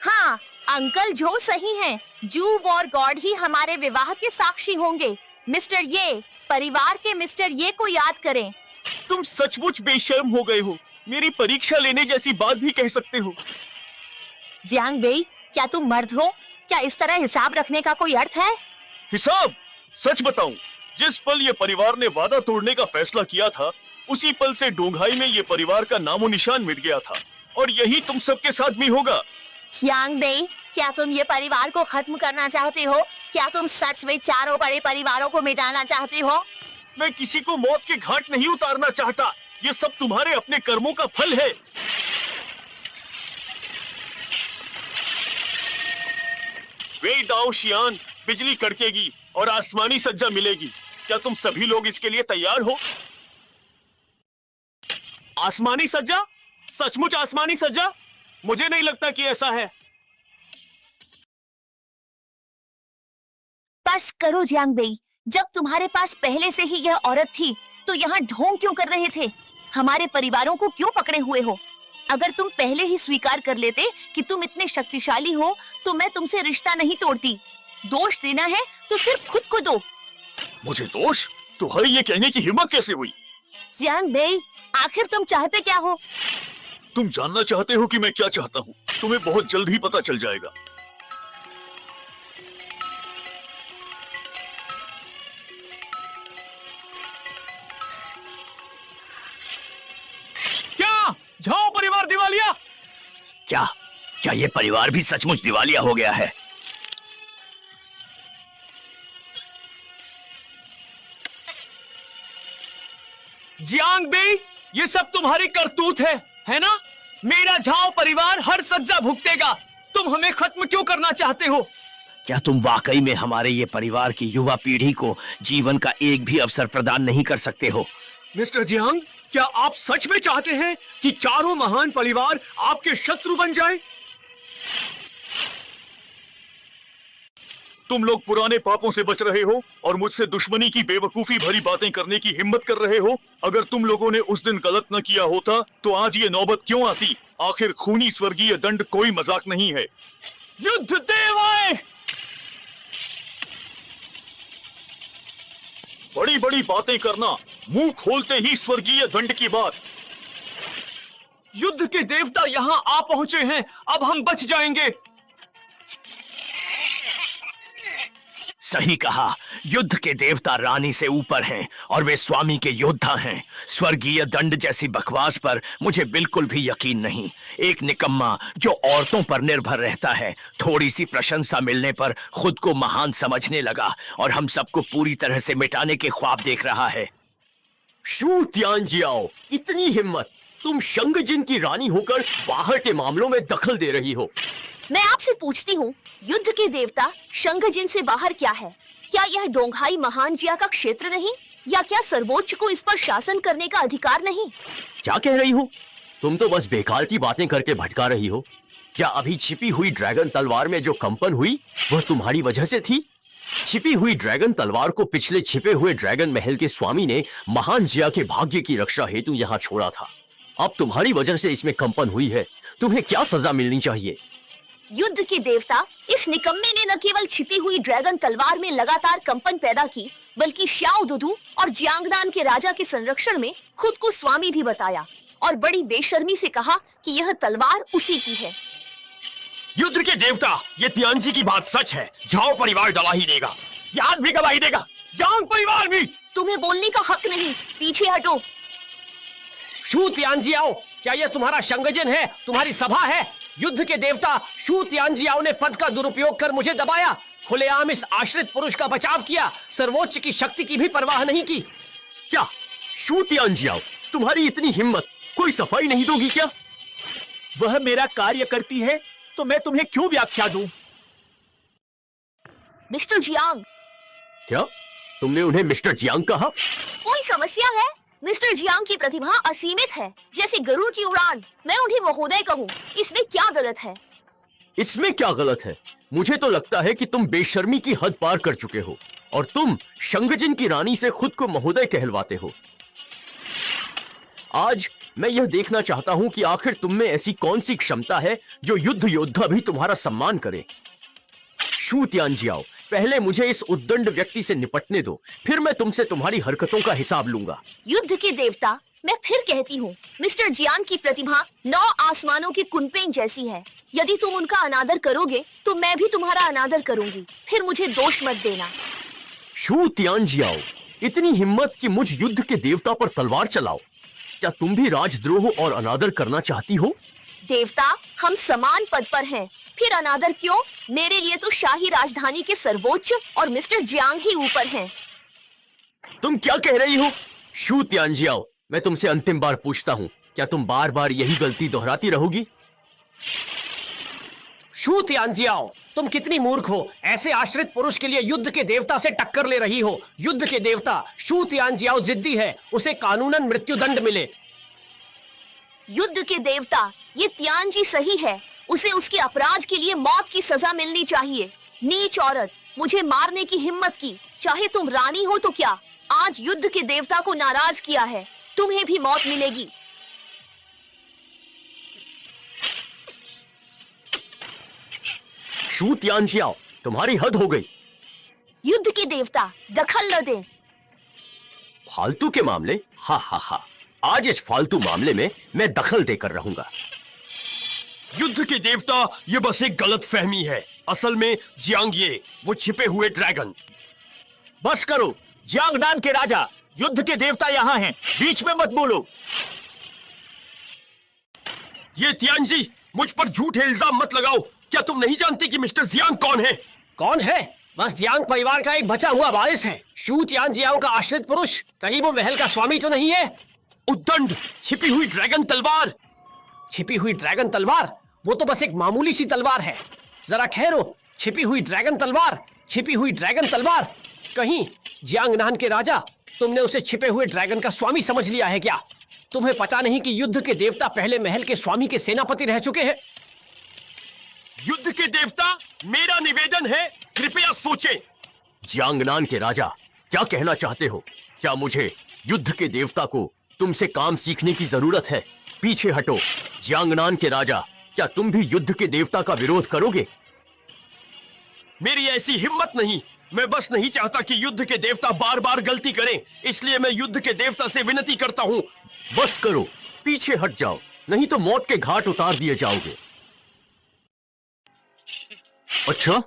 हाँ, अंकल जो सही हैं। जू और गॉड ही हमारे विवाह के साक्षी होंगे। मिस्टर ये, परिवार के मिस्टर ये को याद करें। तुम सचमुच बेशर्म हो गए हो। मेरी परीक्षा लेने जैसी बात भी कह सकते हो। जियांग बेई, क्या तुम मर्द हो? क्या इस तरह हिसाब रखने का कोई अर्थ है? हिसाब? सच बताऊं, जिस पल ये परिवार ने वादा तोड़ने का फैसला किया था, उसी पल से डोंघाई में ये परिवार का नामो निशान मिट गया था। और यही तुम सबके साथ भी होगा। जियांग बेई, क्या तुम ये परिवार को खत्म करना चाहते हो? क्या तुम सच में चारों बड़े परिवारों को मिटाना चाहते हो? मैं किसी को मौत के घाट नहीं उतारना चाहता। ये सब तुम्हारे अपने कर्मों का फल है। वेई दाओ शियान, बिजली कड़केगी और आसमानी सज्जा मिलेगी। क्या तुम सभी लोग इसके लिए तैयार हो? आसमानी सज्जा? सचमुच आसमानी सज्जा? मुझे नहीं लगता कि ऐसा है। बस करो जियांग बेई, जब तुम्हारे पास पहले से ही यह औरत थी, तो यहाँ ढोंग क्यों कर रहे थे? हमारे परिवारों को क्यों पकड़े हुए हो? अगर तुम पहले ही स्वीकार कर लेते कि तुम इतने शक्तिशाली हो, तो मैं तुमसे रिश्ता नहीं तोड़ती। दोष देना है तो सिर्फ खुद को दो। मुझे दोष? तुम्हारी ये कहने की हिम्मत कैसे हुई? जियांग बेई, आखिर तुम चाहते क्या हो? तुम जानना चाहते हो कि मैं क्या चाहता हूँ? तुम्हें बहुत जल्द ही पता चल जाएगा। क्या झाओ परिवार दिवालिया? क्या क्या ये परिवार भी सचमुच दिवालिया हो गया है? जियांग बेई, ये सब तुम्हारी करतूत है ना? मेरा झाओ परिवार हर सज्जा भुगतेगा। तुम हमें खत्म क्यों करना चाहते हो? क्या तुम वाकई में हमारे ये परिवार की युवा पीढ़ी को जीवन का एक भी अवसर प्रदान नहीं कर सकते हो? मिस्टर जियांग, क्या आप सच में चाहते हैं कि चारों महान परिवार आपके शत्रु बन जाए? तुम लोग पुराने पापों से बच रहे हो और मुझसे दुश्मनी की बेवकूफी भरी बातें करने की हिम्मत कर रहे हो। अगर तुम लोगों ने उस दिन गलत न किया होता तो आज ये नौबत क्यों आती? आखिर खूनी स्वर्गीय दंड कोई मजाक नहीं है। युद्ध देवाएं! बड़ी बड़ी बातें करना, मुंह खोलते ही स्वर्गीय दंड की बात। युद्ध के देवता यहाँ आ पहुंचे हैं, अब हम बच जाएंगे। सही कहा, युद्ध के देवता रानी से ऊपर हैं और वे स्वामी के योद्धा हैं। स्वर्गीय दंड जैसी बकवास पर मुझे बिल्कुल भी यकीन नहीं। एक निकम्मा जो औरतों पर निर्भर रहता है, थोड़ी सी प्रशंसा मिलने पर खुद को महान समझने लगा और हम सबको पूरी तरह से मिटाने के ख्वाब देख रहा है। शू तियानजियाओ, इतनी हिम्मत! तुम शंगजिन की रानी होकर बाहर के मामलों में दखल दे रही हो। मैं आपसे पूछती हूँ, युद्ध के देवता शंगजिन से बाहर क्या है? क्या यह डोंघाई महान जिया का क्षेत्र नहीं? या क्या सर्वोच्च को इस पर शासन करने का अधिकार नहीं? क्या कह रही हो? तुम तो बस बेकार की बातें करके भटका रही हो। क्या अभी छिपी हुई ड्रैगन तलवार में जो कंपन हुई वह तुम्हारी वजह से थी? छिपी हुई ड्रैगन तलवार को पिछले छिपे हुए ड्रैगन महल के स्वामी ने महान जिया के भाग्य की रक्षा हेतु यहाँ छोड़ा था। अब तुम्हारी वजह से इसमें कंपन हुई है। तुम्हें क्या सजा मिलनी चाहिए? युद्ध के देवता, इस निकम्मे ने न केवल छिपी हुई ड्रैगन तलवार में लगातार कंपन पैदा की, बल्कि श्याओ दुदू और जियांगनान के राजा के संरक्षण में खुद को स्वामी भी बताया और बड़ी बेशर्मी से कहा कि यह तलवार उसी की है। युद्ध के देवता, ये तियानजी की बात सच है। जाओ परिवार गवाही देगा, यान भी गवाही देगा, जांग परिवार भी। तुम्हें बोलने का हक नहीं, पीछे हटो। शू तियानजियाओ, क्या यह तुम्हारा शंगजिन है, तुम्हारी सभा है? युद्ध के देवता शू तियानजियाओ ने पद का दुरुपयोग कर मुझे दबाया, खुलेआम इस आश्रित पुरुष का बचाव किया, सर्वोच्च की शक्ति की भी परवाह नहीं की। क्या शू तियानजियाओ, तुम्हारी इतनी हिम्मत, कोई सफाई नहीं दोगी क्या? वह मेरा कार्य करती है तो मैं तुम्हें क्यों व्याख्या दूं? Mister Jiang. क्या तुमने उन्हें मिस्टर जियांग कहा? कोई समस्या है? मिस्टर जियांग की प्रतिभा असीमित है, जैसे गरुड़ की उड़ान। मैं उन्हें महोदय कहूँ, इसमें क्या गलत है? इसमें क्या गलत है? मुझे तो लगता है कि तुम बेशर्मी की हद पार कर चुके हो और तुम शंगजिन की रानी से खुद को महोदय कहलवाते हो। आज मैं यह देखना चाहता हूं कि आखिर तुम में ऐसी कौन सी क्षमता है जो युद्ध योद्धा भी तुम्हारा सम्मान करे। शू तियानजियाओ, पहले मुझे इस उद्दंड व्यक्ति से निपटने दो, फिर मैं तुमसे तुम्हारी हरकतों का हिसाब लूंगा। युद्ध के देवता, मैं फिर कहती हूँ, मिस्टर जियांग की प्रतिभा 9 आसमानों की कुनपेंग जैसी है। यदि तुम उनका अनादर करोगे तो मैं भी तुम्हारा अनादर करूंगी, फिर मुझे दोष मत देना। शू तियानजियाओ, इतनी हिम्मत कि मुझ युद्ध के देवता पर तलवार चलाओ। क्या तुम भी राजद्रोह और अनादर करना चाहती हो? देवता, हम समान पद पर हैं, फिर अनादर क्यों? मेरे लिए तो शाही राजधानी के सर्वोच्च और मिस्टर जियांग ही ऊपर हैं। तुम क्या कह रही हो? शू तियानजियाओ, मैं तुमसे अंतिम बार पूछता हूँ, क्या तुम बार बार यही गलती दोहराती रहोगी? शू तियानजियाओ, तुम कितनी मूर्ख हो, ऐसे आश्रित पुरुष के लिए युद्ध के देवता से टक्कर ले रही हो। युद्ध के देवता शू तियानजियाओ जिद्दी है, उसे कानूनन मृत्युदंड मिले। युद्ध के देवता, ये तियानजी सही है, उसे उसके अपराध के लिए मौत की सजा मिलनी चाहिए। नीच औरत, मुझे मारने की हिम्मत की, चाहे तुम रानी हो तो क्या। आज युद्ध के देवता को नाराज किया है, तुम्हें भी मौत मिलेगी। शू तियानजियाओ, तुम्हारी हद हो गई। युद्ध के देवता, दखल न दें। फालतू के मामले? हा हा हा, आज इस फालतू मामले में मैं दखल देकर रहूंगा। युद्ध के देवता, ये बस एक गलत फहमी है। असल में जियांग ये वो छिपे हुए ड्रैगन। बस करो, जियांगनान के राजा, युद्ध के देवता यहाँ हैं, बीच में मत बोलो। ये तियानजी, मुझ पर झूठे इल्जाम मत लगाओ। क्या तुम नहीं जानते कि मिस्टर जियांग कौन है? कौन है? बस जियांग परिवार का एक बचा हुआ वारिस है। शू तियानजियाओ का आश्रित पुरुष, कहीं वो महल का स्वामी तो नहीं है? उद्दंड, छिपी हुई ड्रैगन तलवार। छिपी हुई ड्रैगन तलवार? वो तो बस एक मामूली सी तलवार है। जरा ठहरो। छिपी हुई ड्रैगन तलवार, छिपी हुई ड्रैगन तलवार। कहीं जियांगनान के राजा, तुमने उसे छिपे हुए ड्रैगन का स्वामी समझ लिया है क्या? तुम्हें पता नहीं कि युद्ध के देवता पहले महल के स्वामी के सेनापति रह चुके हैं? युद्ध के देवता? मेरा निवेदन है, कृपया सोचें। जियांगनान के राजा, क्या कहना चाहते हो? क्या मुझे युद्ध के देवता को तुमसे काम सीखने की जरूरत है? पीछे हटो। जियांगनान के राजा, क्या तुम भी युद्ध के देवता का विरोध करोगे? मेरी ऐसी हिम्मत नहीं। मैं बस नहीं चाहता कि युद्ध के देवता बार बार गलती करें, इसलिए मैं युद्ध के देवता से विनती करता हूं। बस करो, पीछे हट जाओ, नहीं तो मौत के घाट उतार दिए जाओगे। अच्छा,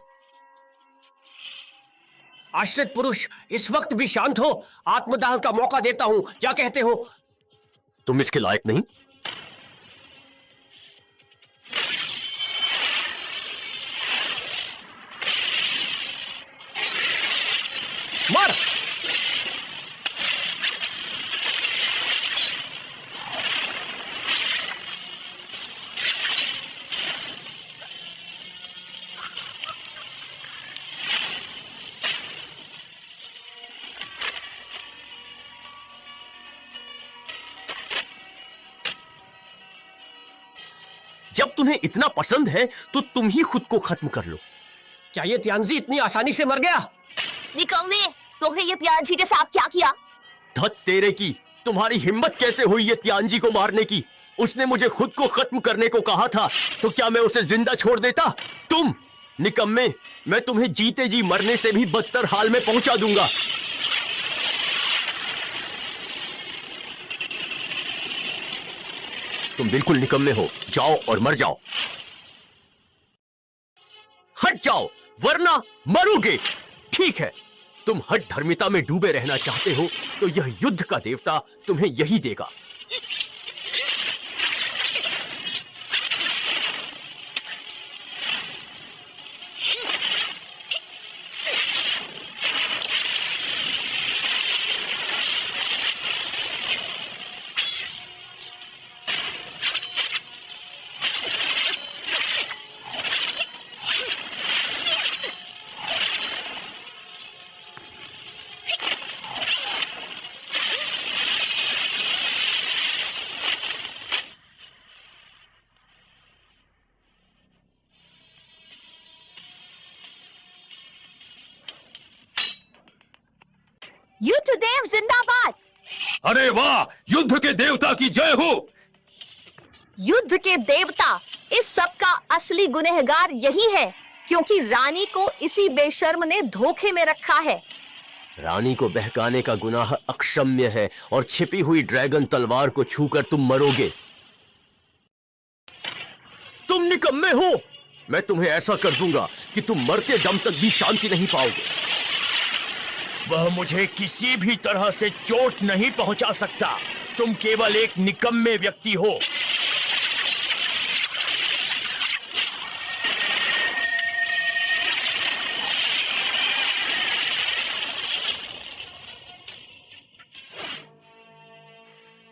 आश्रित पुरुष, इस वक्त भी शांत हो। आत्मदाह का मौका देता हूं, क्या कहते हो? तुम इसके लायक नहीं। मार। जब तुम्हें इतना पसंद है तो तुम ही खुद को खत्म कर लो। क्या ये तियांजी इतनी आसानी से मर गया? निकम्मे, तोहे ये प्याजी के साथ क्या किया? धत तेरे की, तुम्हारी हिम्मत कैसे हुई ये तियांजी को मारने की? उसने मुझे खुद को खत्म करने को कहा था, तो क्या मैं उसे जिंदा छोड़ देता? तुम निकम्मे, मैं तुम्हें जीते जी मरने से भी बदतर हाल में पहुंचा दूंगा। तुम बिल्कुल निकम्मे हो, जाओ और मर जाओ। हट जाओ वरना मरोगे। ठीक है, तुम हठ धर्मिता में डूबे रहना चाहते हो तो यह युद्ध का देवता तुम्हें यही देगा। युद्ध देव जिंदाबाद। अरे वाह, युद्ध के देवता की जय हो। युद्ध के देवता, इस सब का असली गुनहगार यही है, क्योंकि रानी को इसी बेशर्म ने धोखे में रखा है। रानी को बहकाने का गुनाह अक्षम्य है और छिपी हुई ड्रैगन तलवार को छूकर तुम मरोगे। तुम निकम्मे हो। मैं तुम्हें ऐसा कर दूंगा कि तुम मरते दम तक भी शांति नहीं पाओगे। वह मुझे किसी भी तरह से चोट नहीं पहुंचा सकता। तुम केवल एक निकम्मे व्यक्ति हो।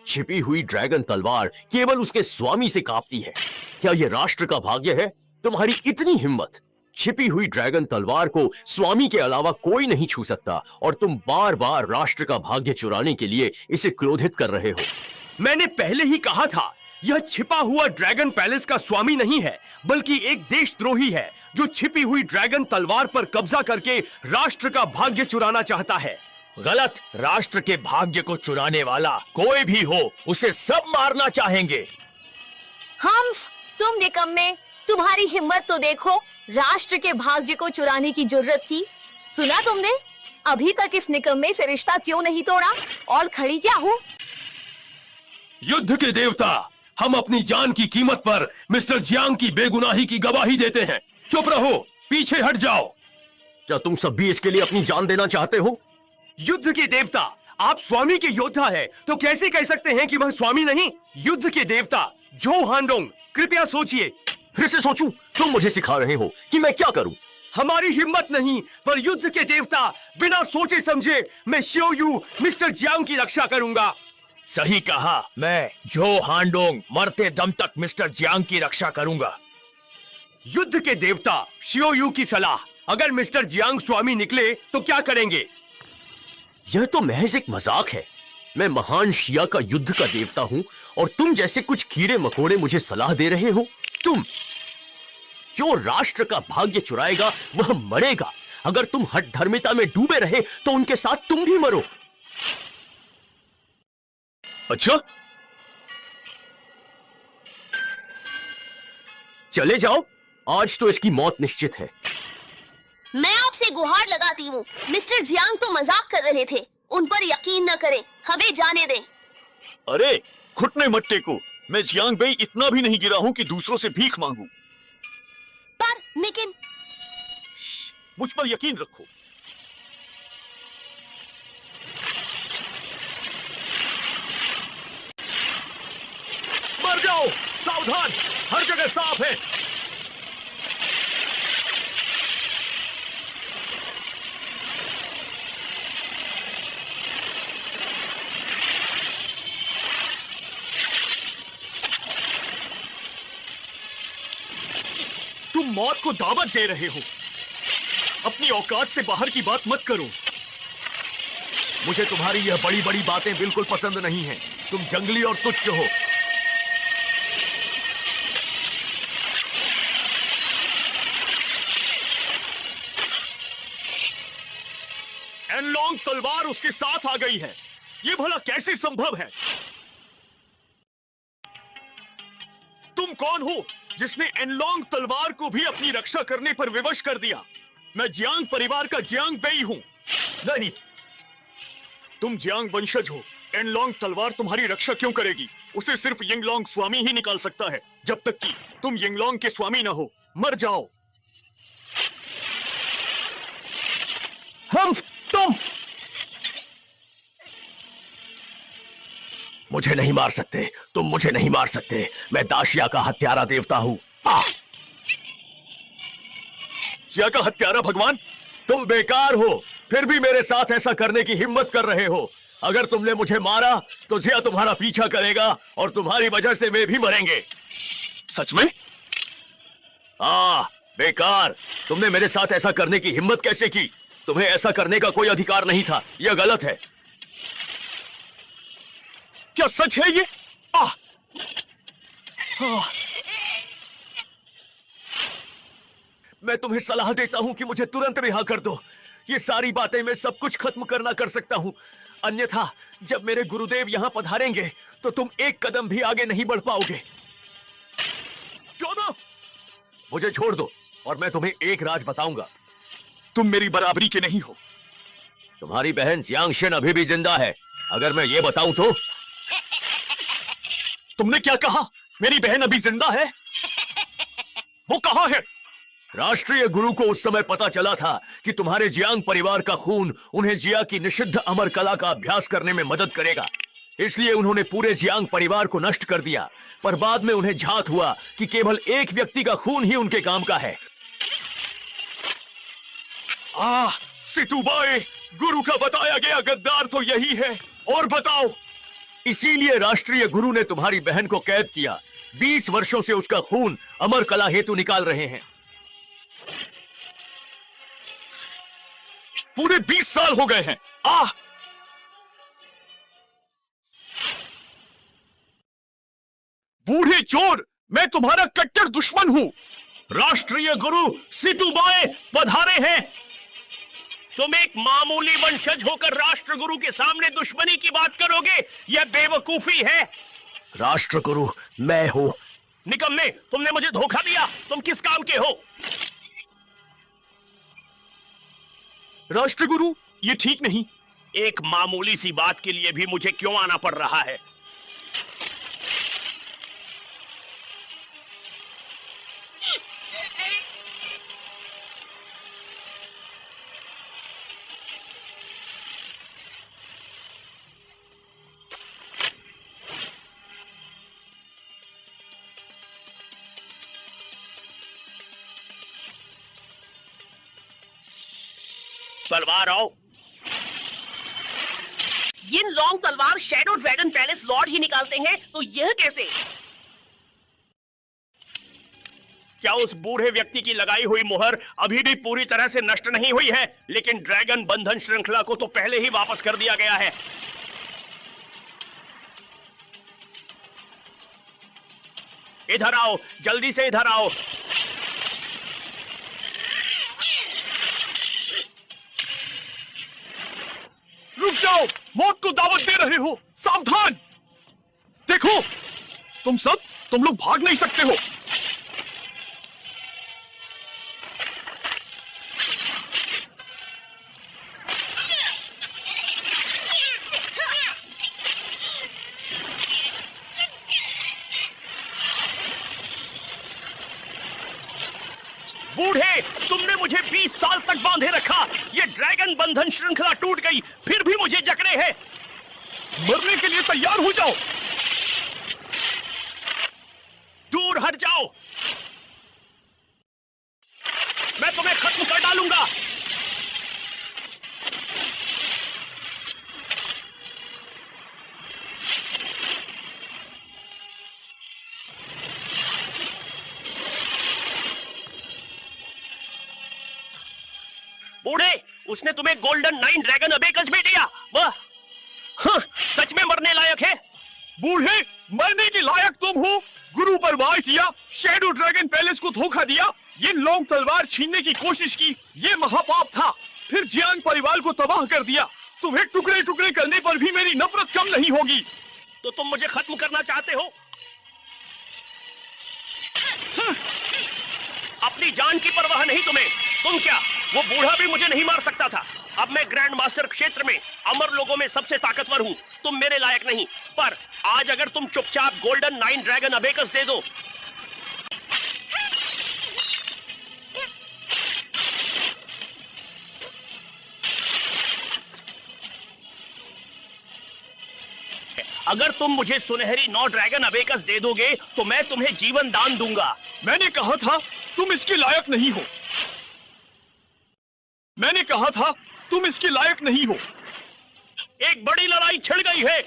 छिपी हुई ड्रैगन तलवार केवल उसके स्वामी से कांपती है। क्या यह राष्ट्र का भाग्य है? तुम्हारी इतनी हिम्मत! छिपी हुई ड्रैगन तलवार को स्वामी के अलावा कोई नहीं छू सकता और तुम बार बार राष्ट्र का भाग्य चुराने के लिए इसे क्रोधित कर रहे हो। मैंने पहले ही कहा था, यह छिपा हुआ ड्रैगन पैलेस का स्वामी नहीं है, बल्कि एक देशद्रोही है जो छिपी हुई ड्रैगन तलवार पर कब्जा करके राष्ट्र का भाग्य चुराना चाहता है। गलत। राष्ट्र के भाग्य को चुराने वाला कोई भी हो, उसे सब मारना चाहेंगे। हम्फ, तुम निकम्मे, तुम्हारी हिम्मत तो देखो। राष्ट्र के भाग्य को चुराने की जरूरत थी। सुना तुमने? अभी तक इस निकम्मे से रिश्ता क्यों नहीं तोड़ा? और खड़ी क्या हूँ? युद्ध के देवता, हम अपनी जान की कीमत पर मिस्टर जियांग की बेगुनाही की गवाही देते हैं। चुप रहो, पीछे हट जाओ। क्या तुम सब भी इसके लिए अपनी जान देना चाहते हो? युद्ध के देवता, आप स्वामी के योद्धा हैं, तो कैसे कह सकते हैं कि वह स्वामी नहीं? युद्ध के देवता जो हानडोंग, कृपया सोचिए। फिर से सोचूं? तुम मुझे सिखा रहे हो कि मैं क्या करूं? हमारी हिम्मत नहीं, पर युद्ध के देवता, बिना सोचे समझे मैं शियोयू मिस्टर जियांग की रक्षा करूंगा। सही कहा। मैं जो हानडोंग मरते दम तक मिस्टर जियांग की रक्षा करूंगा। युद्ध के देवता शियोयू की सलाह, अगर मिस्टर जियांग स्वामी निकले तो क्या करेंगे? यह तो महज एक मजाक है। मैं महान शिया का युद्ध का देवता हूं और तुम जैसे कुछ कीड़े मकोड़े मुझे सलाह दे रहे हो। तुम जो राष्ट्र का भाग्य चुराएगा वह मरेगा। अगर तुम हठधर्मिता में डूबे रहे तो उनके साथ तुम भी मरो। अच्छा, चले जाओ, आज तो इसकी मौत निश्चित है। मैं आपसे गुहार लगाती हूँ, मिस्टर जियांग तो मजाक कर रहे थे, उन पर यकीन न करें, हमें जाने दें। अरे घुटने मत टेको, मैं जियांग बेई इतना भी नहीं गिरा हूं कि दूसरों से भीख मांगू। पर लेकिन मुझ पर यकीन रखो। मर जाओ, सावधान, हर जगह साफ है। तुम मौत को दावत दे रहे हो। अपनी औकात से बाहर की बात मत करो। मुझे तुम्हारी यह बड़ी बड़ी बातें बिल्कुल पसंद नहीं हैं। तुम जंगली और तुच्छ हो। एनलॉन्ग तलवार उसके साथ आ गई है। ये भला कैसे संभव है? तुम कौन हो जिसने एनलॉन्ग तलवार को भी अपनी रक्षा करने पर विवश कर दिया? मैं जियांग परिवार का जियांग बेई हूं। नहीं, तुम जियांग वंशज हो। एनलॉन्ग तलवार तुम्हारी रक्षा क्यों करेगी? उसे सिर्फ यिंगलॉन्ग स्वामी ही निकाल सकता है। जब तक कि तुम यिंगलॉन्ग के स्वामी न हो, मर जाओ। तुम मुझे नहीं मार सकते, तुम मुझे नहीं मार सकते। मैं दाशिया का हत्यारा देवता हूं। जिया का हत्यारा भगवान? तुम बेकार हो, फिर भी मेरे साथ ऐसा करने की हिम्मत कर रहे हो। अगर तुमने मुझे मारा तो जिया तुम्हारा पीछा करेगा और तुम्हारी वजह से वे भी मरेंगे। सच में? बेकार। तुमने मेरे साथ ऐसा करने की हिम्मत कैसे की? तुम्हें ऐसा करने का कोई अधिकार नहीं था। यह गलत है। क्या सच है ये? मैं तुम्हें सलाह देता हूं कि मुझे तुरंत रिहा कर दो। ये सारी बातें मैं सब कुछ खत्म करना कर सकता हूं। अन्यथा जब मेरे गुरुदेव यहां पधारेंगे तो तुम एक कदम भी आगे नहीं बढ़ पाओगे। जोनो! मुझे छोड़ दो और मैं तुम्हें एक राज बताऊंगा। तुम मेरी बराबरी के नहीं हो। तुम्हारी बहन जियांगशन अभी भी जिंदा है। अगर मैं ये बताऊं तो? तुमने क्या कहा? मेरी बहन अभी जिंदा है? वो कहाँ है? राष्ट्रीय गुरु को उस समय पता चला था कि तुम्हारे जियांग परिवार का खून उन्हें जिया की निषिद्ध अमर कला का अभ्यास करने में मदद करेगा। इसलिए उन्होंने पूरे जियांग परिवार को नष्ट कर दिया। पर बाद में उन्हें झात हुआ कि केवल एक व्यक्ति का खून ही उनके काम का है। सितुबाए, गुरु का बताया गया गद्दार तो यही है। और बताओ। इसीलिए राष्ट्रीय गुरु ने तुम्हारी बहन को कैद किया। 20 वर्षों से उसका खून अमर कला हेतु निकाल रहे हैं। पूरे 20 साल हो गए हैं। बूढ़े चोर, मैं तुम्हारा कट्टर दुश्मन हूं। राष्ट्रीय गुरु सितुबाए पधारे हैं। तुम एक मामूली वंशज होकर राष्ट्रगुरु के सामने दुश्मनी की बात करोगे? यह बेवकूफी है। राष्ट्रगुरु मैं हूं। निकम्मे, तुमने मुझे धोखा दिया। तुम किस काम के हो? राष्ट्रगुरु, ये ठीक नहीं। एक मामूली सी बात के लिए भी मुझे क्यों आना पड़ रहा है? तलवार आओ। यिनलॉन्ग तलवार शैडो ड्रैगन पैलेस लॉर्ड ही निकालते हैं, तो यह कैसे? क्या उस बूढ़े व्यक्ति की लगाई हुई मुहर अभी भी पूरी तरह से नष्ट नहीं हुई है? लेकिन ड्रैगन बंधन श्रृंखला को तो पहले ही वापस कर दिया गया है। इधर आओ, जल्दी से इधर आओ। रुक जाओ, मौत को दावत दे रहे हो, सावधान। देखो, तुम लोग भाग नहीं सकते हो। बूढ़े, तुमने मुझे 20 साल तक बांधे रखा। ये ड्रैगन बंधन श्रृंखला टूट गई, फिर भी मुझे जकड़े हैं। मरने के लिए तैयार हो जाओ। दूर हट जाओ, मैं तुम्हें खत्म कर डालूंगा। बूढ़े, उसने तुम्हें गोल्डन 9 ड्रैगन अबेकस भी दिया। वह सच में मरने लायक है। बूढ़े, मरने के लायक तुम हो। गुरु पर वार किया, शैडो ड्रैगन पैलेस को धोखा दिया, ये लॉन्ग तलवार छीनने की कोशिश की, ये महापाप था। फिर जियांग परिवार को तबाह कर दिया। तुम्हें टुकड़े टुकड़े करने पर भी मेरी नफरत कम नहीं होगी। तो तुम मुझे खत्म करना चाहते हो? अपनी जान की परवाह नहीं तुम्हें। तुम क्या, वो बूढ़ा भी मुझे नहीं मार सकता था। अब मैं ग्रैंड मास्टर क्षेत्र में अमर लोगों में सबसे ताकतवर हूँ। तुम मेरे लायक नहीं। पर आज अगर तुम चुपचाप गोल्डन 9 ड्रैगन अबेकस दे दो, अगर तुम मुझे सुनहरी 9 ड्रैगन अबेकस दे दोगे तो मैं तुम्हें जीवन दान दूंगा। मैंने कहा था तुम इसके लायक नहीं हो। मैंने कहा था तुम इसके लायक नहीं हो। एक बड़ी लड़ाई छिड़ गई है।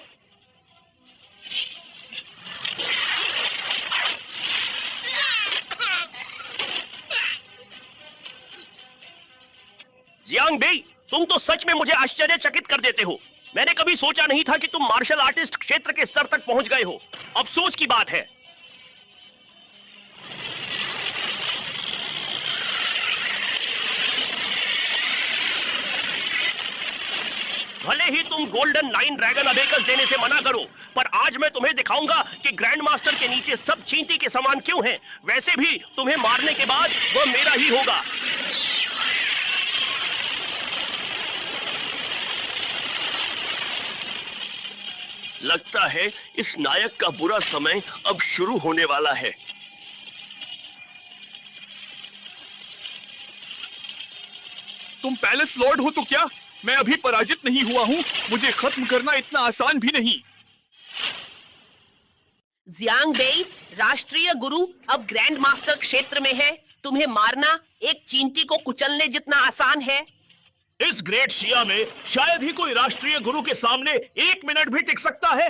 जियांग बेई, तुम तो सच में मुझे आश्चर्यचकित कर देते हो। मैंने कभी सोचा नहीं था कि तुम मार्शल आर्टिस्ट क्षेत्र के स्तर तक पहुंच गए हो। अफसोस की बात है। भले ही तुम गोल्डन 9 ड्रैगन अबेकस देने से मना करो, पर आज मैं तुम्हें दिखाऊंगा कि ग्रैंड मास्टर के नीचे सब चींटी के समान क्यों हैं। वैसे भी तुम्हें मारने के बाद वह मेरा ही होगा। लगता है इस नायक का बुरा समय अब शुरू होने वाला है। तुम पैलेस लॉर्ड हो तो क्या? मैं अभी पराजित नहीं हुआ हूँ। मुझे खत्म करना इतना आसान भी नहीं। जियांग बेई, राष्ट्रीय गुरु अब ग्रैंड मास्टर क्षेत्र में है। तुम्हें मारना एक चींटी को कुचलने जितना आसान है। इस ग्रेट शिया में शायद ही कोई राष्ट्रीय गुरु के सामने 1 मिनट भी टिक सकता है।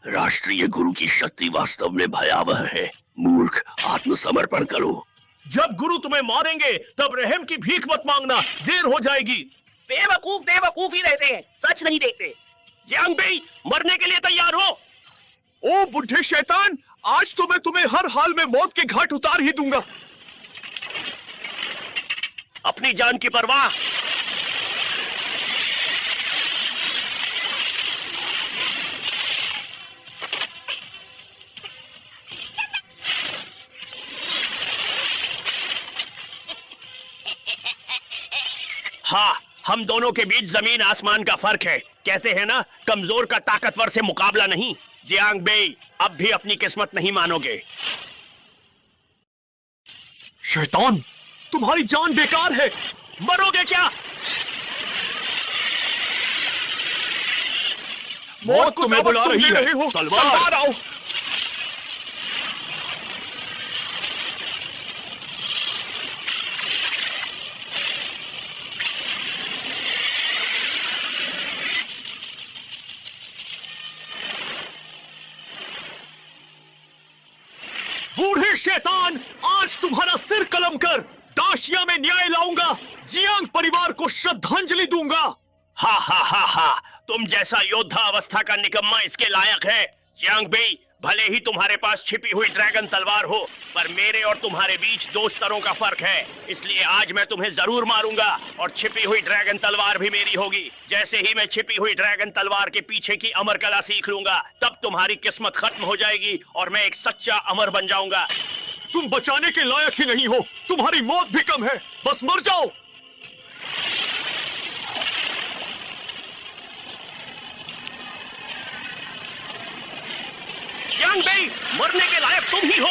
राष्ट्रीय गुरु की शक्ति वास्तव में भयावह है। मूर्ख, आत्मसमर्पण करो। जब गुरु तुम्हें मारेंगे तब रहम की भीख मत मांगना, देर हो जाएगी। बेवकूफ बेवकूफ ही रहते हैं, सच नहीं देखते। जियांग बेई, मरने के लिए तैयार हो? ओ बुढ़े शैतान, आज तो मैं तुम्हें हर हाल में मौत के घाट उतार ही दूंगा। अपनी जान की परवाह। हाँ, हम दोनों के बीच जमीन आसमान का फर्क है। कहते हैं ना, कमजोर का ताकतवर से मुकाबला नहीं। जियांग बेई, अब भी अपनी किस्मत नहीं मानोगे। शैतान, तुम्हारी जान बेकार है। मरोगे क्या? मौत तुम्हें बुला रही है। तलवार आओ। बूढ़े शैतान, आज तुम्हारा सिर कलम कर दाशिया में न्याय लाऊंगा, जियांग परिवार को श्रद्धांजलि दूंगा। हा हा हा हा, तुम जैसा योद्धा अवस्था का निकम्मा इसके लायक है। जियांग बेई, भले ही तुम्हारे पास छिपी हुई ड्रैगन तलवार हो, पर मेरे और तुम्हारे बीच 2 स्तरों का फर्क है, इसलिए आज मैं तुम्हें जरूर मारूंगा और छिपी हुई ड्रैगन तलवार भी मेरी होगी। जैसे ही मैं छिपी हुई ड्रैगन तलवार के पीछे की अमर कला सीख लूंगा, तब तुम्हारी किस्मत खत्म हो जाएगी और मैं एक सच्चा अमर बन जाऊंगा। तुम बचाने के लायक ही नहीं हो, तुम्हारी मौत भी कम है, बस मर जाओ। जियांग बेई, मरने के लायक तुम ही हो।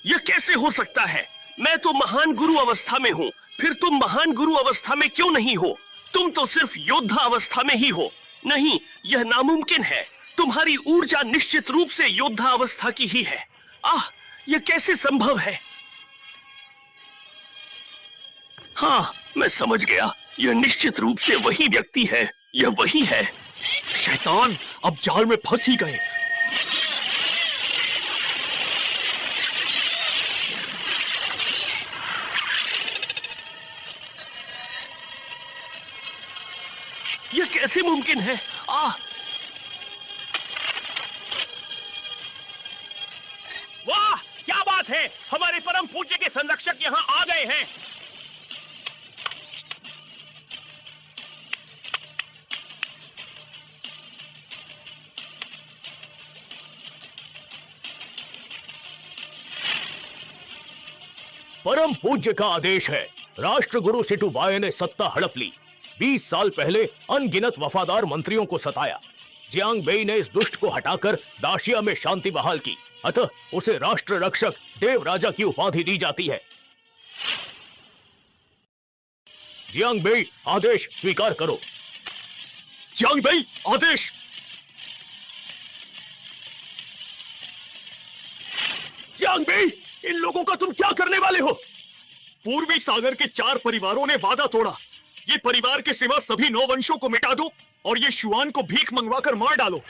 यह कैसे हो सकता है? मैं तो महान गुरु अवस्था में हूँ, फिर तुम महान गुरु अवस्था में क्यों नहीं हो? तुम तो सिर्फ योद्धा अवस्था में ही हो। नहीं, यह नामुमकिन है। तुम्हारी ऊर्जा निश्चित रूप से योद्धा अवस्था की ही है। आह, यह कैसे संभव है? हाँ, मैं समझ गया, यह निश्चित रूप से वही व्यक्ति है, यह वही है। शैतान, अब जाल में फंस ही गए। यह कैसे मुमकिन है? वाह, क्या बात है, हमारे परम पूज्य के संरक्षक यहाँ आ गए हैं। परम पूज्य का आदेश है, राष्ट्रगुरु सिटुबाई ने सत्ता हड़प ली। 20 साल पहले अनगिनत वफादार मंत्रियों को सताया। जियांग बेई ने इस दुष्ट को हटाकर दाशिया में शांति बहाल की, अतः उसे राष्ट्र रक्षक देव राजा की उपाधि दी जाती है। जियांग बेई, आदेश स्वीकार करो। जियांग बेई, आदेश। जियांग बेई, इन लोगों का तुम क्या करने वाले हो? पूर्वी सागर के 4 परिवारों ने वादा तोड़ा। ये परिवार के सिवा सभी 9 वंशों को मिटा दो और ये शुआन को भीख मंगवाकर मार डालो।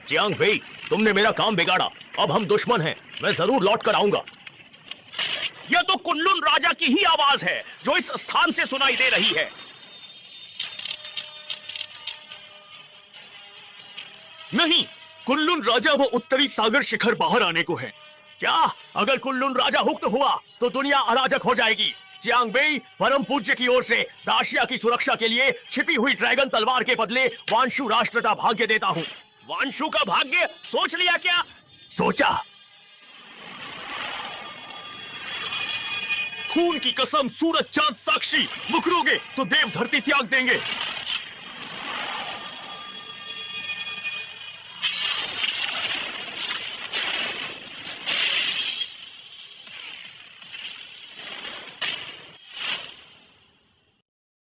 जियांग बेई, तुमने मेरा काम बिगाड़ा, अब हम दुश्मन हैं, मैं जरूर लौट कर आऊंगा। यह तो कुनलुन राजा की ही आवाज है जो इस स्थान से सुनाई दे रही है। नहीं, कुनलुन राजा वो उत्तरी सागर शिखर बाहर आने को है। क्या? अगर कुनलुन राजा हुक्म हुआ तो दुनिया अराजक हो जाएगी। जियांग बेई, परम पूज्य की ओर से दाशिया की सुरक्षा के लिए छिपी हुई ड्रैगन तलवार के बदले वांशु राष्ट्र का भाग्य देता हूँ। वांशु का भाग्य? सोच लिया क्या? सोचा। खून की कसम, सूरज चांद साक्षी, मुकरोगे तो देव धरती त्याग देंगे।